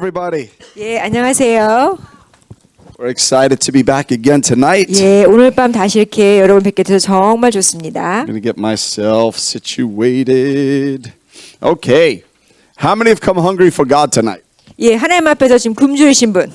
everybody. 예, 안녕하세요. We're excited to be back again tonight. 예, 오늘 밤 다시 이렇게 여러분 뵙게 돼서 정말 좋습니다. I'm going to get myself situated. Okay. How many have come hungry for God tonight? 예, 하나님 앞에서 지금 굶주리신 분.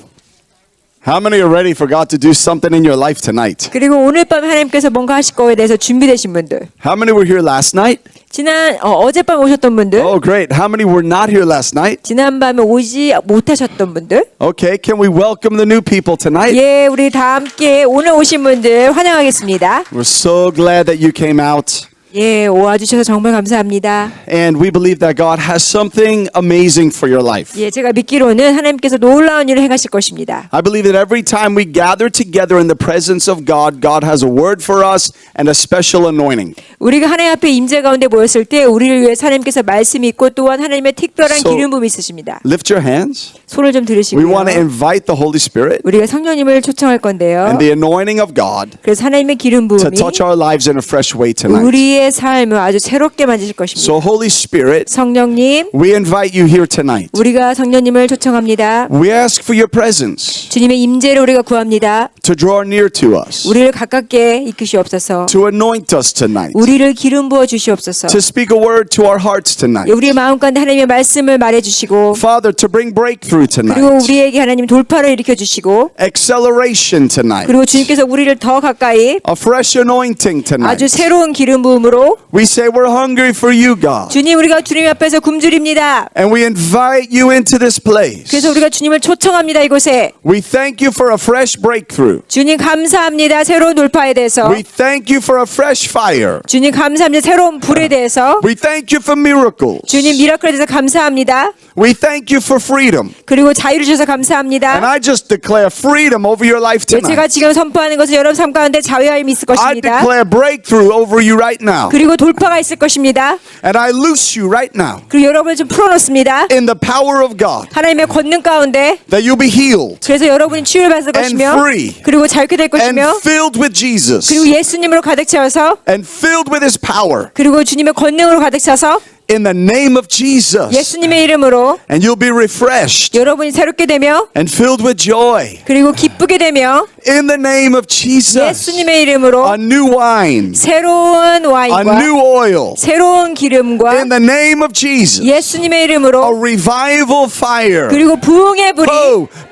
How many are ready for God to do something in your life tonight? 그리고 오늘 밤 하나님께서 뭔가 하실 거에 대해서 준비되신 분들. How many were here last night? 지난 어젯밤 오셨던 분들. Oh, great. How many were not here last night? 지난 밤에 오지 못하셨던 분들. Okay, can we welcome the new people tonight? 예, 우리 다 함께 오늘 오신 분들 환영하겠습니다. We're so glad that you came out. 예, 와주셔서 정말 감사합니다. And we believe that God has something amazing for your life. 예, 제가 믿기로는 하나님께서 놀라운 일을 행하실 것입니다. I believe that every time we gather together in the presence of God, God has a word for us and a special anointing. 우리가 하나님 앞에 임재 가운데 모였을 때 우리를 위해서 하나님께서 말씀이 있고 또한 하나님의 특별한 So, 기름 부음이 있으십니다. Lift your hands. 손을 좀 We 들으시고요. want to invite the Holy Spirit 우리가 성령님을 초청할 건데요. and the anointing of God 그래서 하나님의 기름 to 부음이 touch our lives in a fresh way tonight. 우리의 삶을 아주 새롭게 만드실 것입니다. So Holy Spirit, 성령님, we invite you here tonight. 우리가 성령님을 초청합니다. We ask for your presence 주님의 임재를 우리가 구합니다. to draw near to us, 우리를 가깝게 이끄시옵소서. to anoint us tonight, 우리를 기름 부어 주시옵소서. to speak a word to our hearts tonight. 우리의 마음 가운데 하나님의 말씀을 말해 주시고 Father, to bring breakthrough 그리고 tonight, 우리에게 하나님 돌파를 일으켜 주시고 acceleration tonight, 그리고 주님께서 우리를 더 가까이 a fresh anointing 아주 tonight. 새로운 기름 부음으로 We say we're hungry for you, God. 주님 우리가 주님 앞에서 굶주립니다. And we invite you into this place. 그래서 우리가 주님을 초청합니다. 이곳에 We thank you for a fresh breakthrough. 주님 감사합니다. 새로운 돌파에 대해서 We thank you for a fresh fire. 주님 감사합니다. 새로운 불에 대해서 We thank you for miracles. 주님 미라클에 대해서 감사합니다. We thank you for freedom. 그리고 자유를 주셔서 And 감사합니다. I just declare freedom over your life 제가 tonight. 지금 선포하는 것은 여러분 삶 가운데 자유함이 있을 I 것입니다. declare breakthrough over you right now. 그리고 돌파가 있을 것입니다. And I loose you right now 그리고 여러분을 좀 풀어놓습니다. in the power of God 하나님의 권능 가운데 that you'll be healed 그래서 여러분이 치유를 받을 것이며 free 그리고 자유케 될 and 것이며 filled with Jesus 그리고 예수님으로 가득 채워서 and filled with His power 그리고 주님의 권능으로 가득 차서 in the name of Jesus. 예수님의 이름으로 And you'll be refreshed 여러분이 새롭게 되며 and filled with joy 그리고 기쁘게 되며 in the name of Jesus. 예수님의 이름으로 A new wine, 새로운 a 와인과 new oil 새로운 기름과 in the name of Jesus. 예수님의 A 이름으로 revival fire, 그리고 부흥의 불이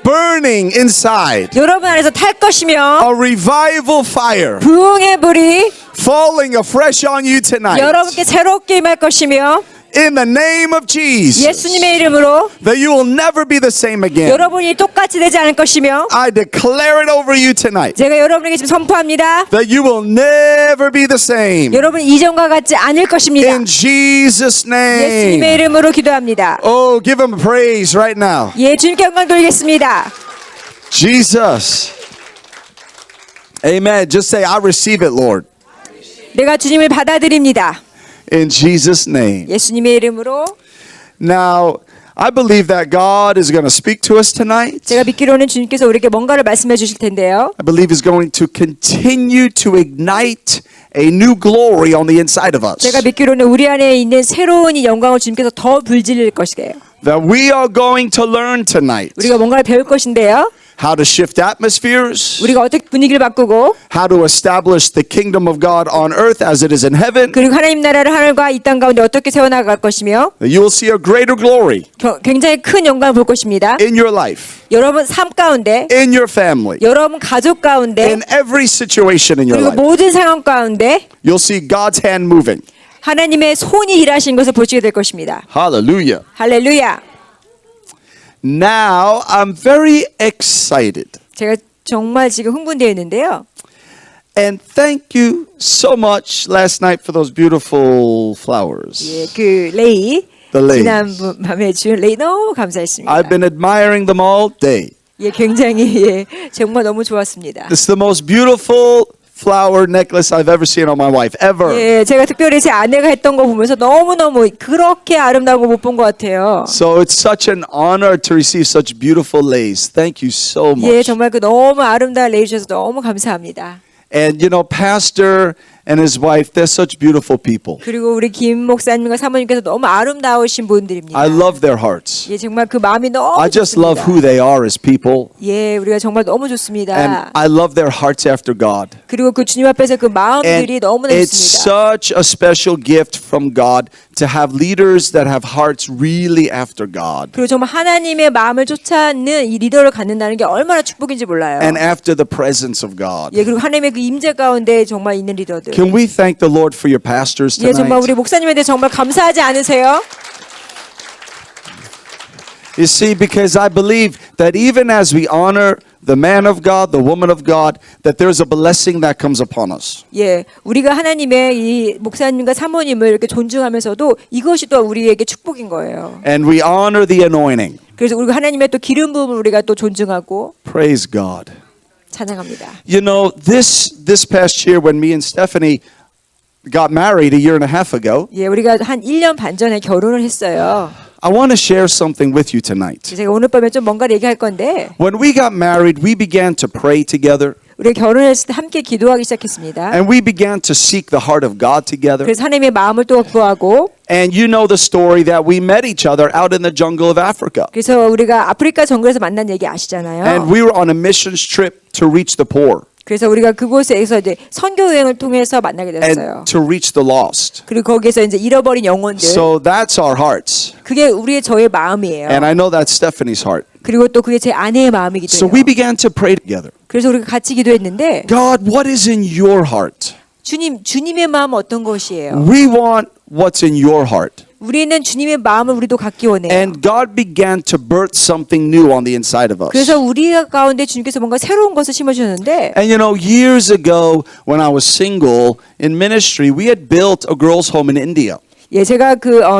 burning inside. 여러분 안에서 탈 것이며 A revival fire 부흥의 불이 falling afresh on you tonight. 여러분께 새롭게 임할 것이며 In the name of Jesus. 예수님의 이름으로 That you will never be the same again. 여러분이 똑같이 되지 않을 것이며 I declare it over you tonight. 제가 여러분에게 지금 선포합니다. That you will never be the same. 여러분 이전과 같지 않을 것입니다. In Jesus' 예수님의 name. 이름으로 기도합니다. Oh, give him praise right now. 예, 주님께 영광 돌리겠습니다. Jesus. Amen. Just say, I receive it, Lord. 내가 주님을 받아들입니다. In Jesus' name. 예수님의 이름으로. Now, I believe that God is going to speak to us tonight. 제가 믿기로는 주님께서 우리에게 뭔가를 말씀해 주실 텐데요. I believe He's going to continue to ignite a new glory on the inside of us. 제가 믿기로는 우리 안에 있는 새로운 이 영광을 주님께서 더 불질릴 것이에요. That we are going to learn tonight 우리가 뭔가를 배울 것인데요. how to shift atmospheres, 우리가 어떻게 분위기를 바꾸고 how to establish the kingdom of God on earth as it is in heaven. 그리고 하나님 나라를 하늘과 이 땅 가운데 어떻게 세워나갈 것이며 That you will see a greater glory 굉장히 큰 영광을 볼 것입니다. in your life, 여러분 삶 가운데 in your family, 여러분 가족 가운데 in every situation in your 그리고 life. 모든 상황 가운데 You'll see God's hand moving. 하나님의 손이 일하신 것을 보시게 될 것입니다. Hallelujah. 할렐루야. Now I'm very excited. 제가 정말 지금 흥분되어 있는데요. And thank you so much last night for those beautiful flowers. 예, 그 레이 The leis. 지난밤에 준 레이 너무 감사했습니다. I've been admiring them all day. 예, 굉장히 예, 정말 너무 좋았습니다. It's the most beautiful flower necklace I've ever seen on my wife, ever. 예, 제가 특별히 제 아내가 했던 거 보면서 너무너무 그렇게 아름다운 거 못 본 것 같아요. So it's such an honor to receive such beautiful lace. Thank you so 예, much. 정말 그 너무 아름다운 레이 주셔서 너무 감사합니다. And you know, Pastor and his wife, they're such beautiful people. 그리고 우리 김 목사님과 사모님께서 너무 아름다우신 분들입니다. I love their hearts. 예, 정말 그 마음이 너무 I just 좋습니다. love who they are as people. 예, 우리가 정말 너무 좋습니다. And I love their hearts after God. 그리고 그 주님 앞에서 그 And 마음들이 너무나 it's 좋습니다. such a special gift from God to have leaders that have hearts really after God 그리고 정말 하나님의 마음을 쫓아는 이 리더를 갖는다는 게 얼마나 축복인지 몰라요. and after the presence of God. 예, 그리고 하나님의 그 임재 가운데 정말 있는 리더들. Can we thank the Lord for your pastors 예, 정말 우리 tonight? 목사님에 대해 정말 감사하지 않으세요? You see, because I believe that even as we honor the man of God, the woman of God, that there's a blessing that comes upon us. 예, 우리가 하나님의 이 목사님과 사모님을 이렇게 존중하면서도 이것이 또 우리에게 축복인 거예요. And we honor the anointing. 그래서 우리가 하나님의 또 기름 부음을 우리가 또 존중하고 Praise God. 찬양합니다. You know, this past year when me and Stephanie got married a year and a half ago, 예, 우리가 한 1년 반 전에 결혼을 했어요. I want to share something with you tonight. 제가 오늘 밤에 좀 뭔가를 얘기할 건데 When we got married, we began to pray together 우리가 결혼했을 때 함께 기도하기 시작했습니다. and we began to seek the heart of God together. 그래서 하나님의 마음을 또 구하고 And you know the story that we met each other out in the jungle of Africa. 그래서 우리가 아프리카 정글에서 만난 얘기 아시잖아요. And we were on a missions trip to reach the poor 그래서 우리가 그곳에서 이제 선교 여행을 통해서 만나게 됐어요. and to reach the lost. 그리고 거기에서 이제 잃어버린 영혼들. So that's our hearts. 그게 우리의 저의 마음이에요. And I know that's Stephanie's heart. 그리고 또 그게 제 아내의 마음이기도 So 해요. we began to pray together. 그래서 우리가 같이 기도했는데 God, what is in your heart? 주님의 마음 어떤 것이에요? We want what's in your heart. 우리는 주님의 마음을 우리도 갖기 원해요. And God began to birth something new on the inside of us. 그래서 우리 가운데 주님께서 뭔가 새로운 것을 심어주셨는데 And you know, years ago when I was single in ministry, we had built a girls' home in India. 예, 제가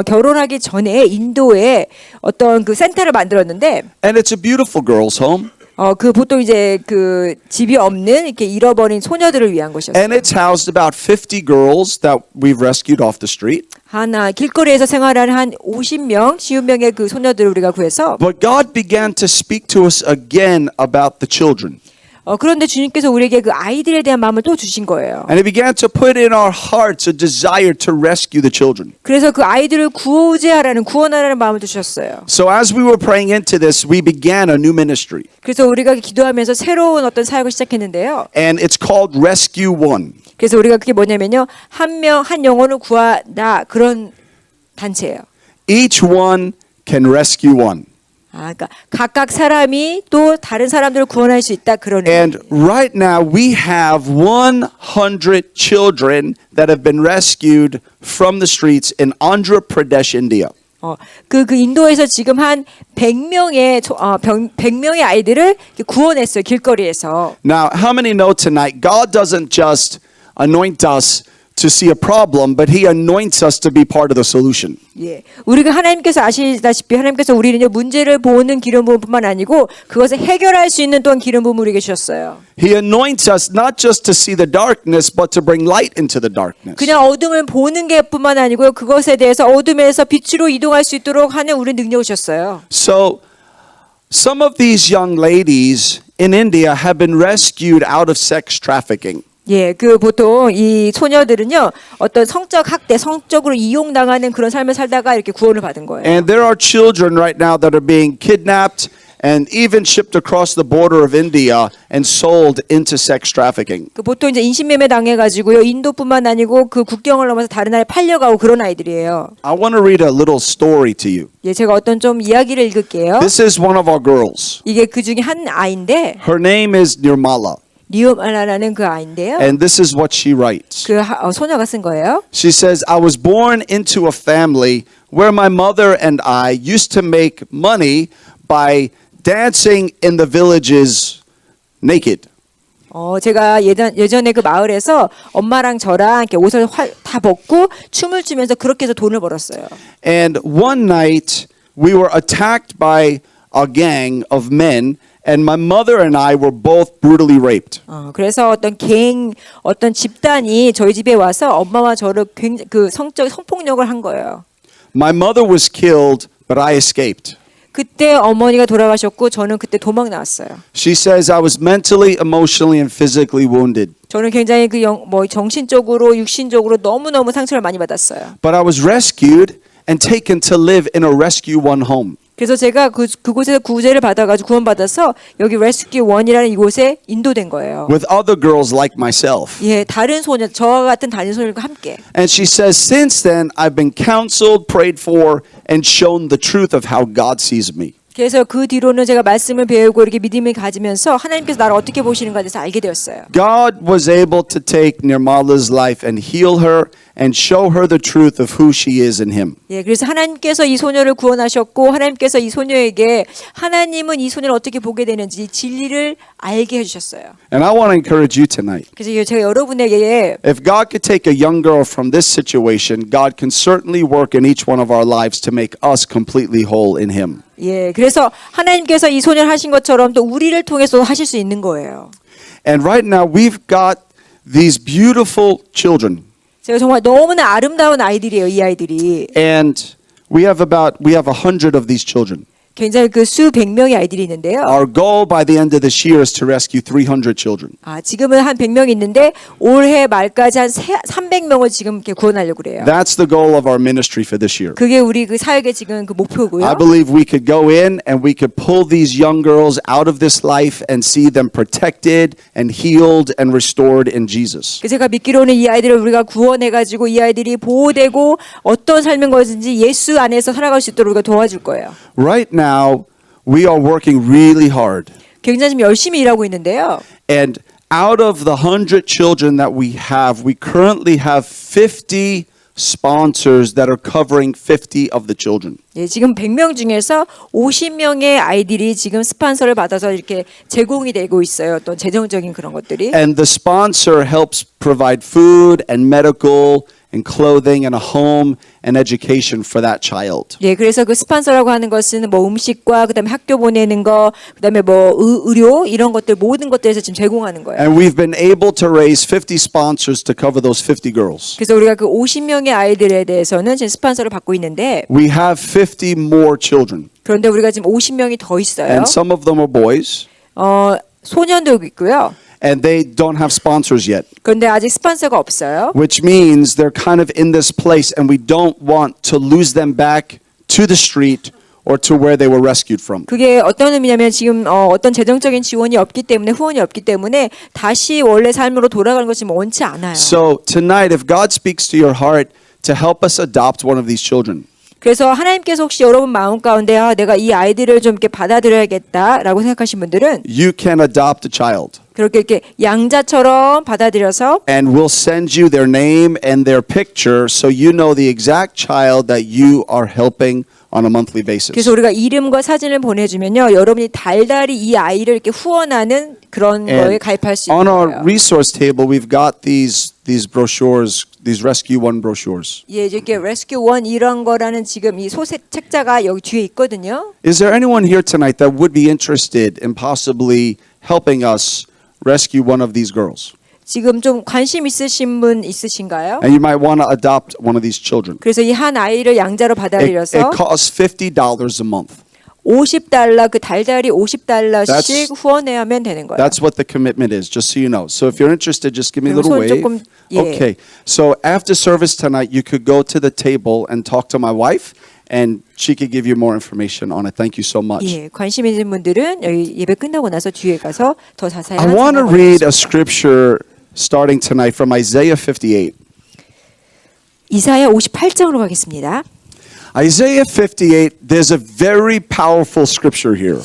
결혼하기 전에 인도에 어떤 그 센터를 만들었는데 And it's a beautiful girls' home. 그 보통 이제 그 집이 없는 이렇게 잃어버린 소녀들을 위한 곳이었어요. And it's housed about 50 girls that we've rescued off the street. 하나 길거리에서 생활하는 한 50명, 50명의 그 소녀들을 우리가 구해서 But God began to speak to us again about the children. 그런데 주님께서 우리에게 그 아이들에 대한 마음을 또 주신 거예요. And He began to put in our hearts a desire to rescue the children. 그래서 그 아이들을 구원하라는 마음을 주셨어요. So as we were praying into this, we began a new ministry. 그래서 우리가 기도하면서 새로운 어떤 사역을 시작했는데요. And it's called Rescue One. 그래서 우리가 그게 뭐냐면요. 한 영혼을 구하다 그런 단체예요. Each one can rescue one. 그러니까 각각 사람이 또 다른 사람들을 구원할 수 있다 그런 And right now we have 100 children that have been rescued from the streets in Andhra Pradesh, India. 그 인도에서 지금 한 100명의 아이들을 구원했어요. 길거리에서. Now, how many know tonight God doesn't just anoint us to see a problem, but He anoints us to be part of the solution. 예. 우리가 하나님께서 아시다시피 하나님께서 우리는 문제를 보는 기름 부음뿐만 아니고 그것을 해결할 수 있는 또한 기름 부음을 우리에게 주셨어요. He anoints us not just to see the darkness, but to bring light into the darkness. 그냥 어둠을 보는 게뿐만 아니고 그것에 대해서 어둠에서 빛으로 이동할 수 있도록 하는 우리 능력을 주셨어요. So, some of these young ladies in India have been rescued out of sex trafficking. 예, 그 보통 이 소녀들은요 어떤 성적 학대, 성적으로 이용당하는 그런 삶을 살다가 이렇게 구원을 받은 거예요. And there are children right now that are being kidnapped and even shipped across the border of India and sold into sex trafficking. 그 보통 이제 인신매매 당해가지고요 인도뿐만 아니고 그 국경을 넘어서 다른 나라에 팔려가고 그런 아이들이에요. I want to read a little story to you. 예, 제가 어떤 좀 이야기를 읽을게요. This is one of our girls. 이게 그 중에 한 아이인데 Her name is Nirmala. 리오말라라는 그 아이인데요. And this is what she writes. 그 소녀가 쓴 거예요. She says, I was born into a family where my mother and I used to make money by dancing in the villages naked. 제가 예전에 그 마을에서 엄마랑 저랑 이렇게 옷을 다 벗고 춤을 추면서 그렇게 해서 돈을 벌었어요. And one night we were attacked by a gang of men and my mother and I were both brutally raped. 그래서 어떤 집단이 저희 집에 와서 엄마와 저를 굉장히 그 성폭력을 한 거예요. My mother was killed, but I escaped. 그때 어머니가 돌아가셨고 저는 그때 도망 나왔어요. She says I was mentally, emotionally, and physically wounded. 저는 굉장히 뭐 정신적으로 육신적으로 너무너무 상처를 많이 받았어요. But I was rescued and taken to live in a Rescue One home. 그래서 제가 그곳에서 구제를 받아가지고 구원받아서 여기 레스큐 원이라는 이곳에 인도된 거예요. with other girls like myself. 예, 다른 소녀, 저와 같은 다른 소녀들과 함께. And she says, since then, I've been counseled, prayed for, and shown the truth of how God sees me. 그래서 그 뒤로는 제가 말씀을 배우고 이렇게 믿음을 가지면서 하나님께서 나를 어떻게 보시는가에 대해서 알게 되었어요. God was able to take Nirmala's life and heal her and show her the truth of who she is in Him. 예, 그래서 하나님께서 이 소녀를 구원하셨고 하나님께서 이 소녀에게 하나님은 이 소녀를 어떻게 보게 되는지 진리를 알게 해주셨어요. And I want to encourage you tonight. 그래서 제가 여러분에게 If God could take a young girl from this situation, God can certainly work in each one of our lives to make us completely whole in Him. 예, 그래서 하나님께서 이 소녀를 하신 것처럼 또 우리를 통해서 하실 수 있는 거예요. And right now, we've got these beautiful children. 제가 정말 너무나 아름다운 아이들이에요, 이 아이들이. And we have 100 of these children. 굉장히 수백 명의 아이들이 있는데요. Our goal by the end of this year is to rescue 300 children. 지금은 한 100명이 있는데 올해 말까지 한 300명을 지금 이렇게 구원하려고 그래요. That's the goal of our ministry for this year. 그게 우리 사역의 지금 목표고요. I believe we could go in and we could pull these young girls out of this life and see them protected and healed and restored in Jesus. 제가 믿기로는 이 아이들을 우리가 구원해가지고 이 아이들이 보호되고 어떤 삶인 것인지 예수 안에서 살아갈 수 있도록 우리가 도와줄 거예요. Right now, we are working really hard. 굉장히 지금 열심히 일하고 있는데요. And out of the 100 children that we currently have 50 sponsors that are covering 50 of the children. 예, 지금 100명 중에서 50명의 아이들이 지금 스폰서를 받아서 이렇게 제공이 되고 있어요. 어떤 재정적인 그런 것들이. And the sponsor helps provide food and medical and clothing and a home and education for that child. 예, 그래서 그 스폰서라고 하는 것은 뭐 음식과 그다음에 학교 보내는 거, 그다음에 뭐 의료 이런 것들 모든 것들에서 지금 제공하는 거예요. And we've been able to raise 50 sponsors to cover those 50 girls. 그래서 우리가 그 50명의 아이들에 대해서는 지금 스폰서를 받고 있는데 We have 50 more children. 그런데 우리가 지금 50명이 더 있어요. And some of them are boys. 소년도 있고요. And they don't have sponsors yet. 그런데 아직 스폰서가 없어요. Which means they're kind of in this place and we don't want to lose them back to the street or to where they were rescued from. 그게 어떤 의미냐면 지금 어떤 재정적인 지원이 없기 때문에 후원이 없기 때문에 다시 원래 삶으로 돌아가는 것이 원치 않아요. So tonight, if God speaks to your heart to help us adopt one of these children, 그래서 하나님께서 혹시 여러분 마음 가운데 내가 이 아이들을 좀 이렇게 받아들여야겠다라고 생각하신 분들은 you can adopt a child. 그렇게 이렇게 양자처럼 받아들여서 And we'll send you their name and their picture so you know the exact child that you are helping on a monthly basis. 그래서 우리가 이름과 사진을 보내주면요 여러분이 달달이 이 아이를 이렇게 후원하는 그런 거에 가입할 수 on 있는 our 거예요. resource table, we've got these brochures, these Rescue One brochures. 예, 이렇게 레스큐 원 이런 거라는 지금 이 소세 책자가 여기 뒤에 있거든요. Is there anyone here tonight that would be interested in possibly helping us rescue one of these girls? 지금 좀 관심 있으신 분 있으신가요? And you might want to adopt one of these children. 그래서 이 한 아이를 양자로 It 받아들여서 costs $50 a month. $50 그 달달이 $50씩 That's- 후원해야만 되는 거예요. That's what the commitment is, just so you know. So if you're interested, just give me a little 손 wave. 조금, 예. Okay. So after service tonight, you could go to the table and talk to my wife, and she could give you more information on it. Thank you so much. 예, 관심 있는 분들은 여기 예배 끝나고 나서 뒤에 가서 더 자세한 I want to 설명을 read a 드리겠습니다. scripture starting tonight from Isaiah 58. 이사야 58장으로 가겠습니다. Isaiah 58, there's a very powerful scripture here.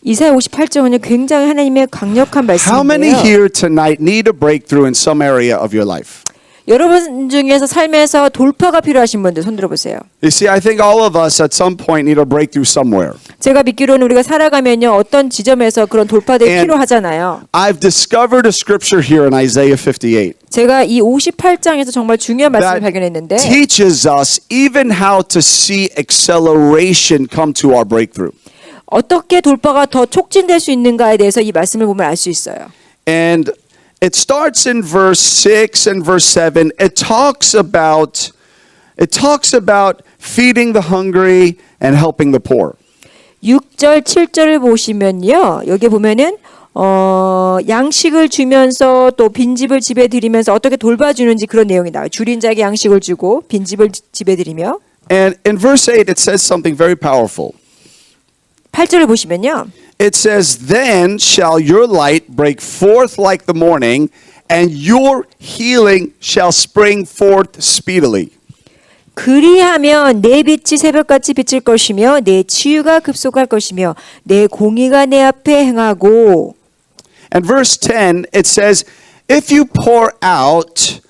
이사야 58장은요 굉장히 하나님의 강력한 How many 말씀인데요. here tonight need a breakthrough in some area of your life? 여러분 중에서 삶에서 돌파가 필요하신 분들 손 들어보세요. You see, I think all of us at some point need a breakthrough somewhere. 제가 믿기로는 우리가 살아가면요 어떤 지점에서 그런 돌파들이 And- 필요하잖아요. I've discovered a scripture here in Isaiah 58 제가 이 58장에서 정말 중요한 말씀을 that 발견했는데 teaches us even how to see acceleration come to our breakthrough. 어떻게 돌파가 더 촉진될 수 있는가에 대해서 이 말씀을 보면 알 수 있어요. And it starts in verse 6 and verse 7. It talks about feeding the hungry and helping the poor. 6절, 7절을 보시면요. 여기 보면은 양식을 주면서 또 빈집을 집에 들이면서 어떻게 돌봐주는지 그런 내용이 나와요. 줄인 자에게 양식을 주고 빈집을 집에 들이며. And in verse 8, it says something very powerful. 8절을 보시면요. It says, Then shall your light break forth like the morning, and your healing shall spring forth speedily. 그리하면 내 빛이 새벽같이 비칠 것이며 내 치유가 급속할 것이며 내 공의가 내 앞에 행하고. And verse 10, it says, If you pour out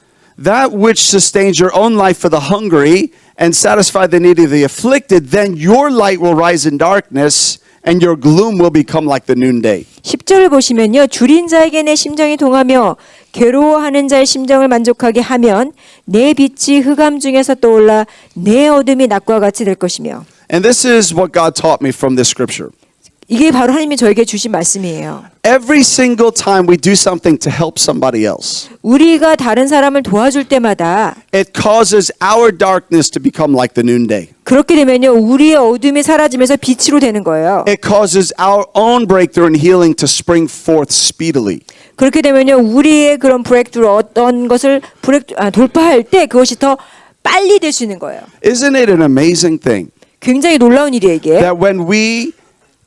that which sustains your own life for the hungry and satisfy the need of the afflicted, then your light will rise in darkness and your gloom will become like the noonday. 10절을 보시면요. 줄인 자에게 내 심정이 동하며 괴로워하는 자의 심정을 만족하게 하면 내 빛이 흑암 중에서 떠올라 내 어둠이 낮과 같이 될 것이며. And this is what God taught me from this scripture. 이게 바로 하나님이 저에게 주신 말씀이에요. Every single time we do something to help somebody else, 우리가 다른 사람을 도와줄 때마다 it causes our darkness to become like the noonday. 그렇게 되면요. 우리의 어둠이 사라지면서 빛으로 되는 거예요. It causes our own breakthrough and healing to spring forth speedily. 그렇게 되면요. 우리의 그런 브레이크트루 어떤 것을 돌파할 때 그것이 더 빨리 될 수 있는 거예요. Isn't it an amazing thing 굉장히 놀라운 일이에요, 이게. that when we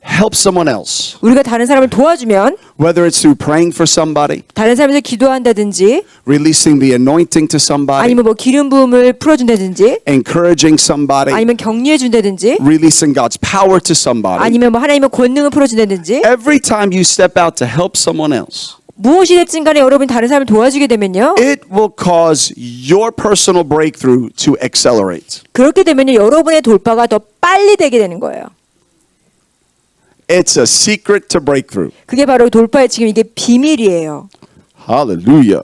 help someone else, 우리가 다른 사람을 도와주면 whether it's through praying for somebody, 다른 사람에서 기도한다든지 releasing the anointing to somebody, 아니면 뭐 기름 부음을 풀어준다든지 encouraging somebody, 아니면 격려해준다든지 releasing God's power to somebody, 아니면 뭐 하나님의 권능을 풀어준다든지 every time you step out to help someone else, 무엇이 됐든 간에 여러분이 다른 사람을 도와주게 되면요. it will cause your personal breakthrough to accelerate. 그렇게 되면요. 여러분의 돌파가 더 빨리 되게 되는 거예요. It's a secret to breakthrough. 그게 바로 돌파의 지금 이게 비밀이에요. Hallelujah.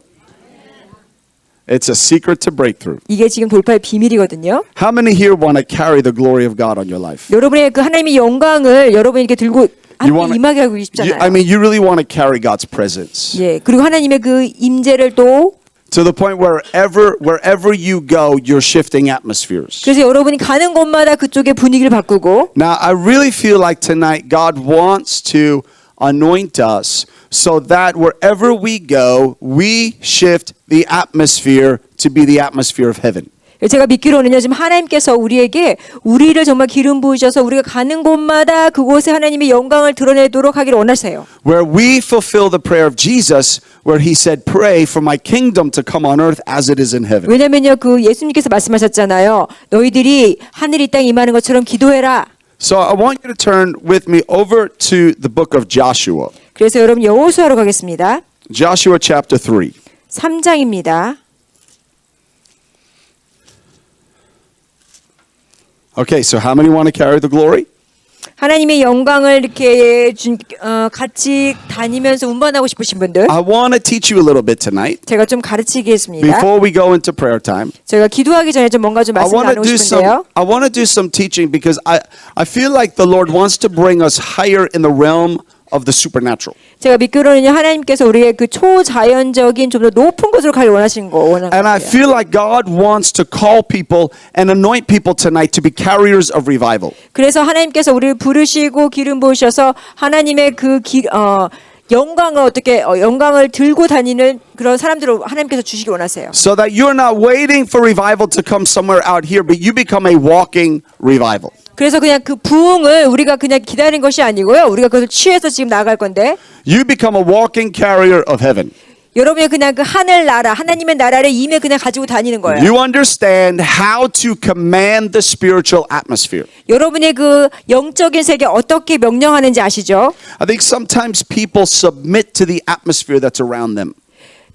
It's a secret to breakthrough. 이게 지금 돌파의 비밀이거든요. How many here want to carry the glory of God on your life? 여러분의 그 하나님의 영광을 여러분이 이렇게 들고 wanna- 임하게 하고 싶잖아요. I mean, you really want to carry God's presence 예, 그리고 하나님의 그 임재를 또 to the point wherever you go, you're shifting atmospheres. 그래서 여러분이 가는 곳마다 그쪽의 분위기를 바꾸고. Now, I really feel like tonight God wants to anoint us so that wherever we go, we shift the atmosphere to be the atmosphere of heaven. 제가 믿기로는요, 지금 하나님께서 우리에게 우리를 정말 기름 부으셔서 우리가 가는 곳마다 그곳에 하나님의 영광을 드러내도록 하기를 원하세요. Where we fulfill the prayer of Jesus, where he said, "Pray for my kingdom to come on earth as it is in heaven." 왜냐면요, 그 예수님께서 말씀하셨잖아요. 너희들이 하늘이 이 땅에 임하는 것처럼 기도해라. So I want you to turn with me over to the book of Joshua. 그래서 여러분 여호수아로 가겠습니다. Joshua chapter 3. 3장입니다. Okay, so how many want to carry the glory? 하나님의 영광을 이렇게 같이 다니면서 운반하고 싶으신 분들, I want to teach you a little bit tonight. 제가 좀 가르치겠습니다. Before we go into prayer time, 제가 기도하기 전에 좀 뭔가 좀 I 말씀 want to 나누고 do 싶은데요. I want to do some teaching because I feel like the Lord wants to bring us higher in the realm of the supernatural. 제가 믿기로는요, 하나님께서 우리의 그 초자연적인 좀 더 높은 곳으로 가길 원하는 And I 거예요. feel like God wants to call people and anoint people tonight to be carriers of revival. 그래서 하나님께서 우리를 부르시고 기름 부으셔서 하나님의 그 영광을 어떻게 영광을 들고 다니는 그런 사람들을 하나님께서 주시기 원하세요. So that you're not waiting for revival to come somewhere out here, but you become a walking revival. 그래서 그냥 그 부흥을 우리가 그냥 기다리는 것이 아니고요. 우리가 그것을 취해서 지금 나갈 건데 You become a walking carrier of heaven. 여러분이 그냥 그 하늘 나라, 하나님의 나라를 임에 그냥 가지고 다니는 거예요. You understand how to command the spiritual atmosphere. 여러분의 그 영적인 세계 어떻게 명령하는지 아시죠? I think sometimes people submit to the atmosphere that's around them.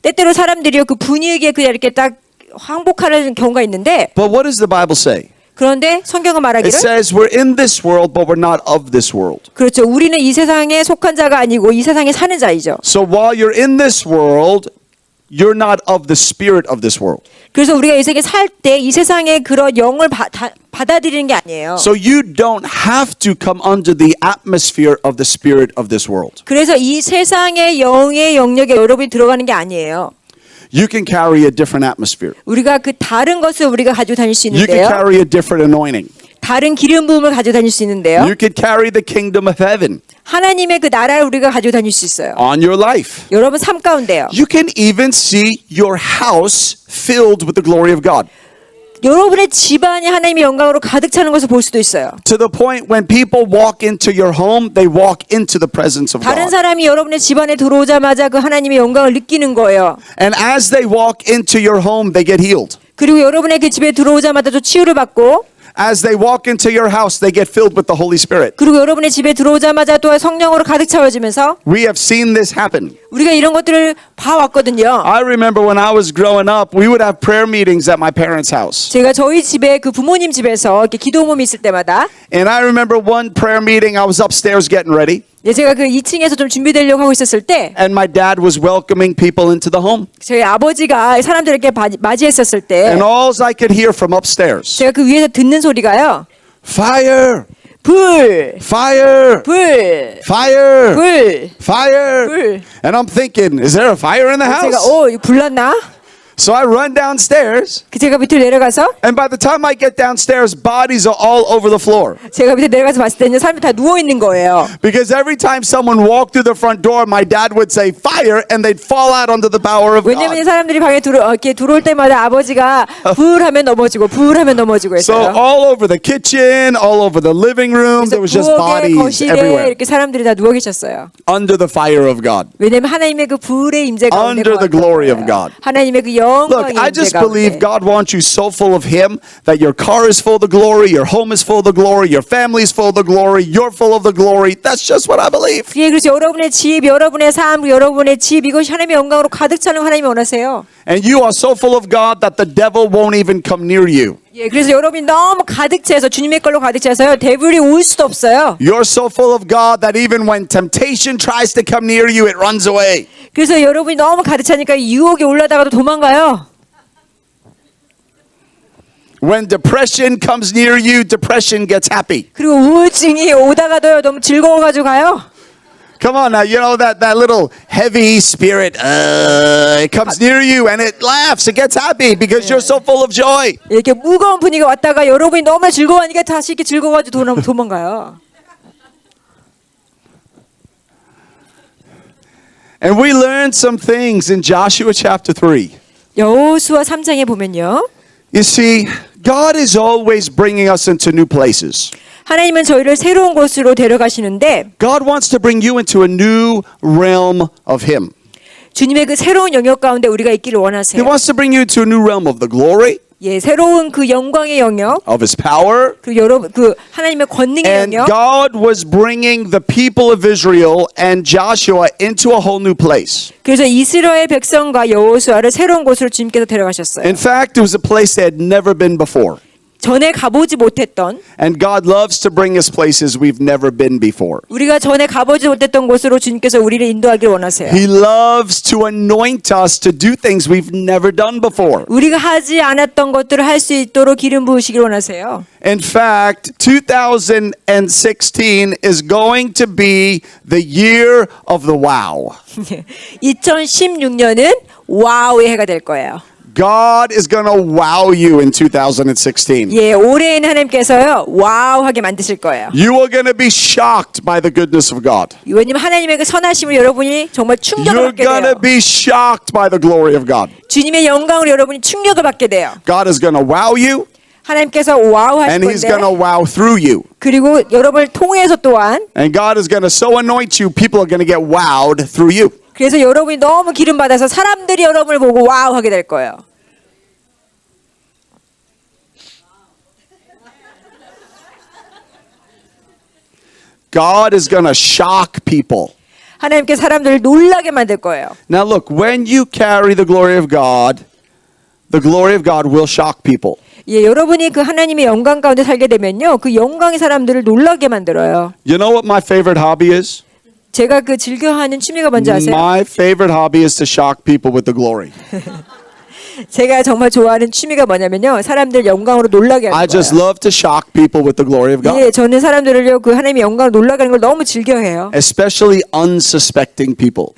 때때로 사람들이요 그 분위기에 그냥 이렇게 딱 항복하는 경우가 있는데 But what does the Bible say? 그런데 성경은 It 말하기를 says we're in this world, but we're not of this world. 그렇죠. 우리는 이 세상에 속한 자가 아니고 이 세상에 사는 자이죠. So while you're in this world, you're not of the spirit of this world. 그래서 우리가 이 세계 살 때 이 세상의 그런 영을 받아들이는 게 아니에요. So you don't have to come under the atmosphere of the spirit of this world. 그래서 이 세상의 영의 영역에 여러분이 들어가는 게 아니에요. You can carry a different atmosphere. 우리가 그 다른 것을 우리가 가지고 다닐 수 You can 있는데요. carry a different anointing. 다른 기름 부음을 가지고 다닐 수 있는데요. You could carry the kingdom of heaven 하나님의 그 나라를 우리가 가지고 다닐 수 있어요. on your life. 여러분 삶 가운데요. You can even see your house filled with the glory of God. 여러분의 집안이 하나님의 영광으로 가득 차는 것을 볼 수도 있어요. To the point when people walk into your home, they walk into the presence of 다른 God. 사람이 여러분의 집안에 들어오자마자 그 하나님의 영광을 느끼는 거예요. And as they walk into your home, they get healed. 그리고 여러분의 그 집에 들어오자마자 또 치유를 받고, As they walk into your house, they get filled with the Holy Spirit. 그리고 여러분의 집에 들어오자마자 또 성령으로 가득 차워지면서 We have seen this happen. 우리가 이런 것들을 봐왔거든요. I remember when I was growing up, we would have prayer meetings at my parents' house. 제가 저희 집에 그 부모님 집에서 이렇게 기도 모임이 있을 때마다 And I remember one prayer meeting, I was upstairs getting ready, 제가 그 2층에서 좀 준비되려고 하고 있었을 때 and my dad was welcoming people into the home. 저희 아버지가 사람들에게 맞이했었을 때 And all I could hear from upstairs, 제가 그 위에서 듣는 소리가요. fire, 불, fire, 불, fire, 불. fire. 불. And I'm thinking, is there a fire in the 제가 house? 이거 불났나? So I run downstairs, 제가 밑으로 내려가서 and by the time I get downstairs, bodies are all over the floor. 제가 밑에 내려가서 봤을 때는 사람이 다 누워 있는 거예요. Because every time someone walked through the front door, my dad would say fire, and they'd fall out under the power of 왜냐면 God. 사람들이 방에 이렇게 들어올 때마다 아버지가 불하면 넘어지고 불하면 넘어지고 So 했어요. all over the kitchen, all over the living room, there was just 부엌에 bodies 거실에 everywhere 이렇게 사람들이 다 누워 계셨어요. under the fire of God. 왜냐면 하나님의 그 불의 임재가 Under the glory of God. 하나님의 그 Look, 영광의 I just 임재가 believe God wants you so full of Him that your car is full of the glory, your home is full of the glory, your family is full of the glory, you're full of the glory. That's just what I believe. 예, 그래서 여러분의 집, 여러분의 삶, 여러분의 집 이것이 하나님의 영광으로 가득 차는 하나님이 원하세요. And you are so full of God that the devil won't even come near you. 예, 그래서 여러분이 너무 가득 차서 주님의 걸로 가득 차서요. 데빌이 올 수도 없어요. You're so full of God that even when temptation tries to come near you, it runs away. 그래서 여러분이 너무 가득 차니까 유혹이 올라다가도 도망가요. When depression comes near you, depression gets happy. 그리고 우울증이 오다가도요 너무 즐거워가지고 가요. Come on now, you know that little heavy spirit, it comes near you and it laughs, it gets happy because you're so full of joy. 이렇게 무거운 분위기가 왔다가 여러분이 너무 즐거워하니까 다시 이렇게 즐거워가지고 도망가요. And we learned some things in Joshua chapter 3. 여호수아 3장에 보면요. You see, God is always bringing us into new places. 하나님은 저희를 새로운 곳으로 데려가시는데 God wants to bring you into a new realm of Him. 주님의 그 새로운 영역 가운데 우리가 있기를 He 원하세요. wants to bring you to a new realm of the glory, 예, 새로운 그 영광의 영역, of His power. 그리고 여러분 그 하나님의 권능의 And 영역. God was bringing the people of Israel and Joshua into a whole new place. 그래서 이스라엘 백성과 여호수아를 새로운 곳으로 주님께서 데려가셨어요. In fact, it was a place they had never been before. 전에 가보지 못했던 And God loves to bring us places we've never been before. 우리가 전에 가보지 못했던 곳으로 주님께서 우리를 인도하길 원하세요. He loves to anoint us to do things we've never done before. 우리가 하지 않았던 것들을 할 수 있도록 기름 부으시길 원하세요. In fact, 2016 is going to be the year of the wow. 2016년은 와우의 해가 될 거예요. God is going to wow you in 2016. 예, 올해에는 하나님께서요 와우하게 만드실 거예요. You are going to be shocked by the goodness of God. 왜냐면 하나님의 그 선하심을 여러분이 정말 충격을 You're 받게 going to 돼요. be shocked by the glory of God. 주님의 영광으로 여러분이 충격을 받게 돼요. God is going to wow you, 하나님께서 와우하실 and He's 건데 going to wow through you. 그리고 여러분을 통해서 또한 And God is going to so anoint you, people are going to get wowed through you. 그래서 여러분이 너무 기름 받아서 사람들이 여러분을 보고 와우하게 될 거예요. God is going to shock people. 하나님께 사람들을 놀라게 만들 거예요. Now look, when you carry the glory of God will shock people. 예, 여러분이 그 하나님의 영광 가운데 살게 되면요, 그 영광이 사람들을 놀라게 만들어요. You know what my favorite hobby is? 제가 그 즐겨하는 취미가 뭔지 아세요? My favorite hobby is to shock people with the glory. 제가 정말 좋아하는 취미가 뭐냐면요, 사람들 영광으로 놀라게 I 하는 just 거예요. love to shock people with the glory of God. 예, 저는 사람들을요, 그 하나님의 영광으로 놀라게 하는 걸 너무 즐겨해요. Especially unsuspecting people.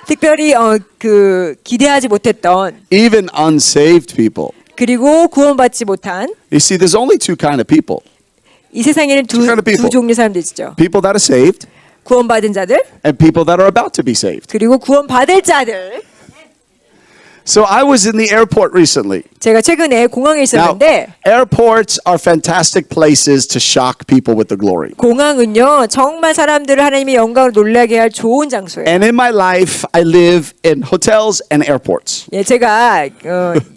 특별히 그 기대하지 못했던 Even unsaved people. 그리고 구원받지 못한 You see, there's only two kind of people. 이 세상에는 Two kind of people. 두 종류 사람들 있죠. People that are saved 구원받은 자들 and people that are about to be saved. 그리고 구원받을 자들. So I was in the airport recently. 제가 최근에 공항에 Now, 있었는데 airports are fantastic places to shock people with the glory. 공항은요 정말 사람들을 하나님의 영광으로 놀라게 할 좋은 장소예요. And in my life, I live in hotels and airports. 예, 제가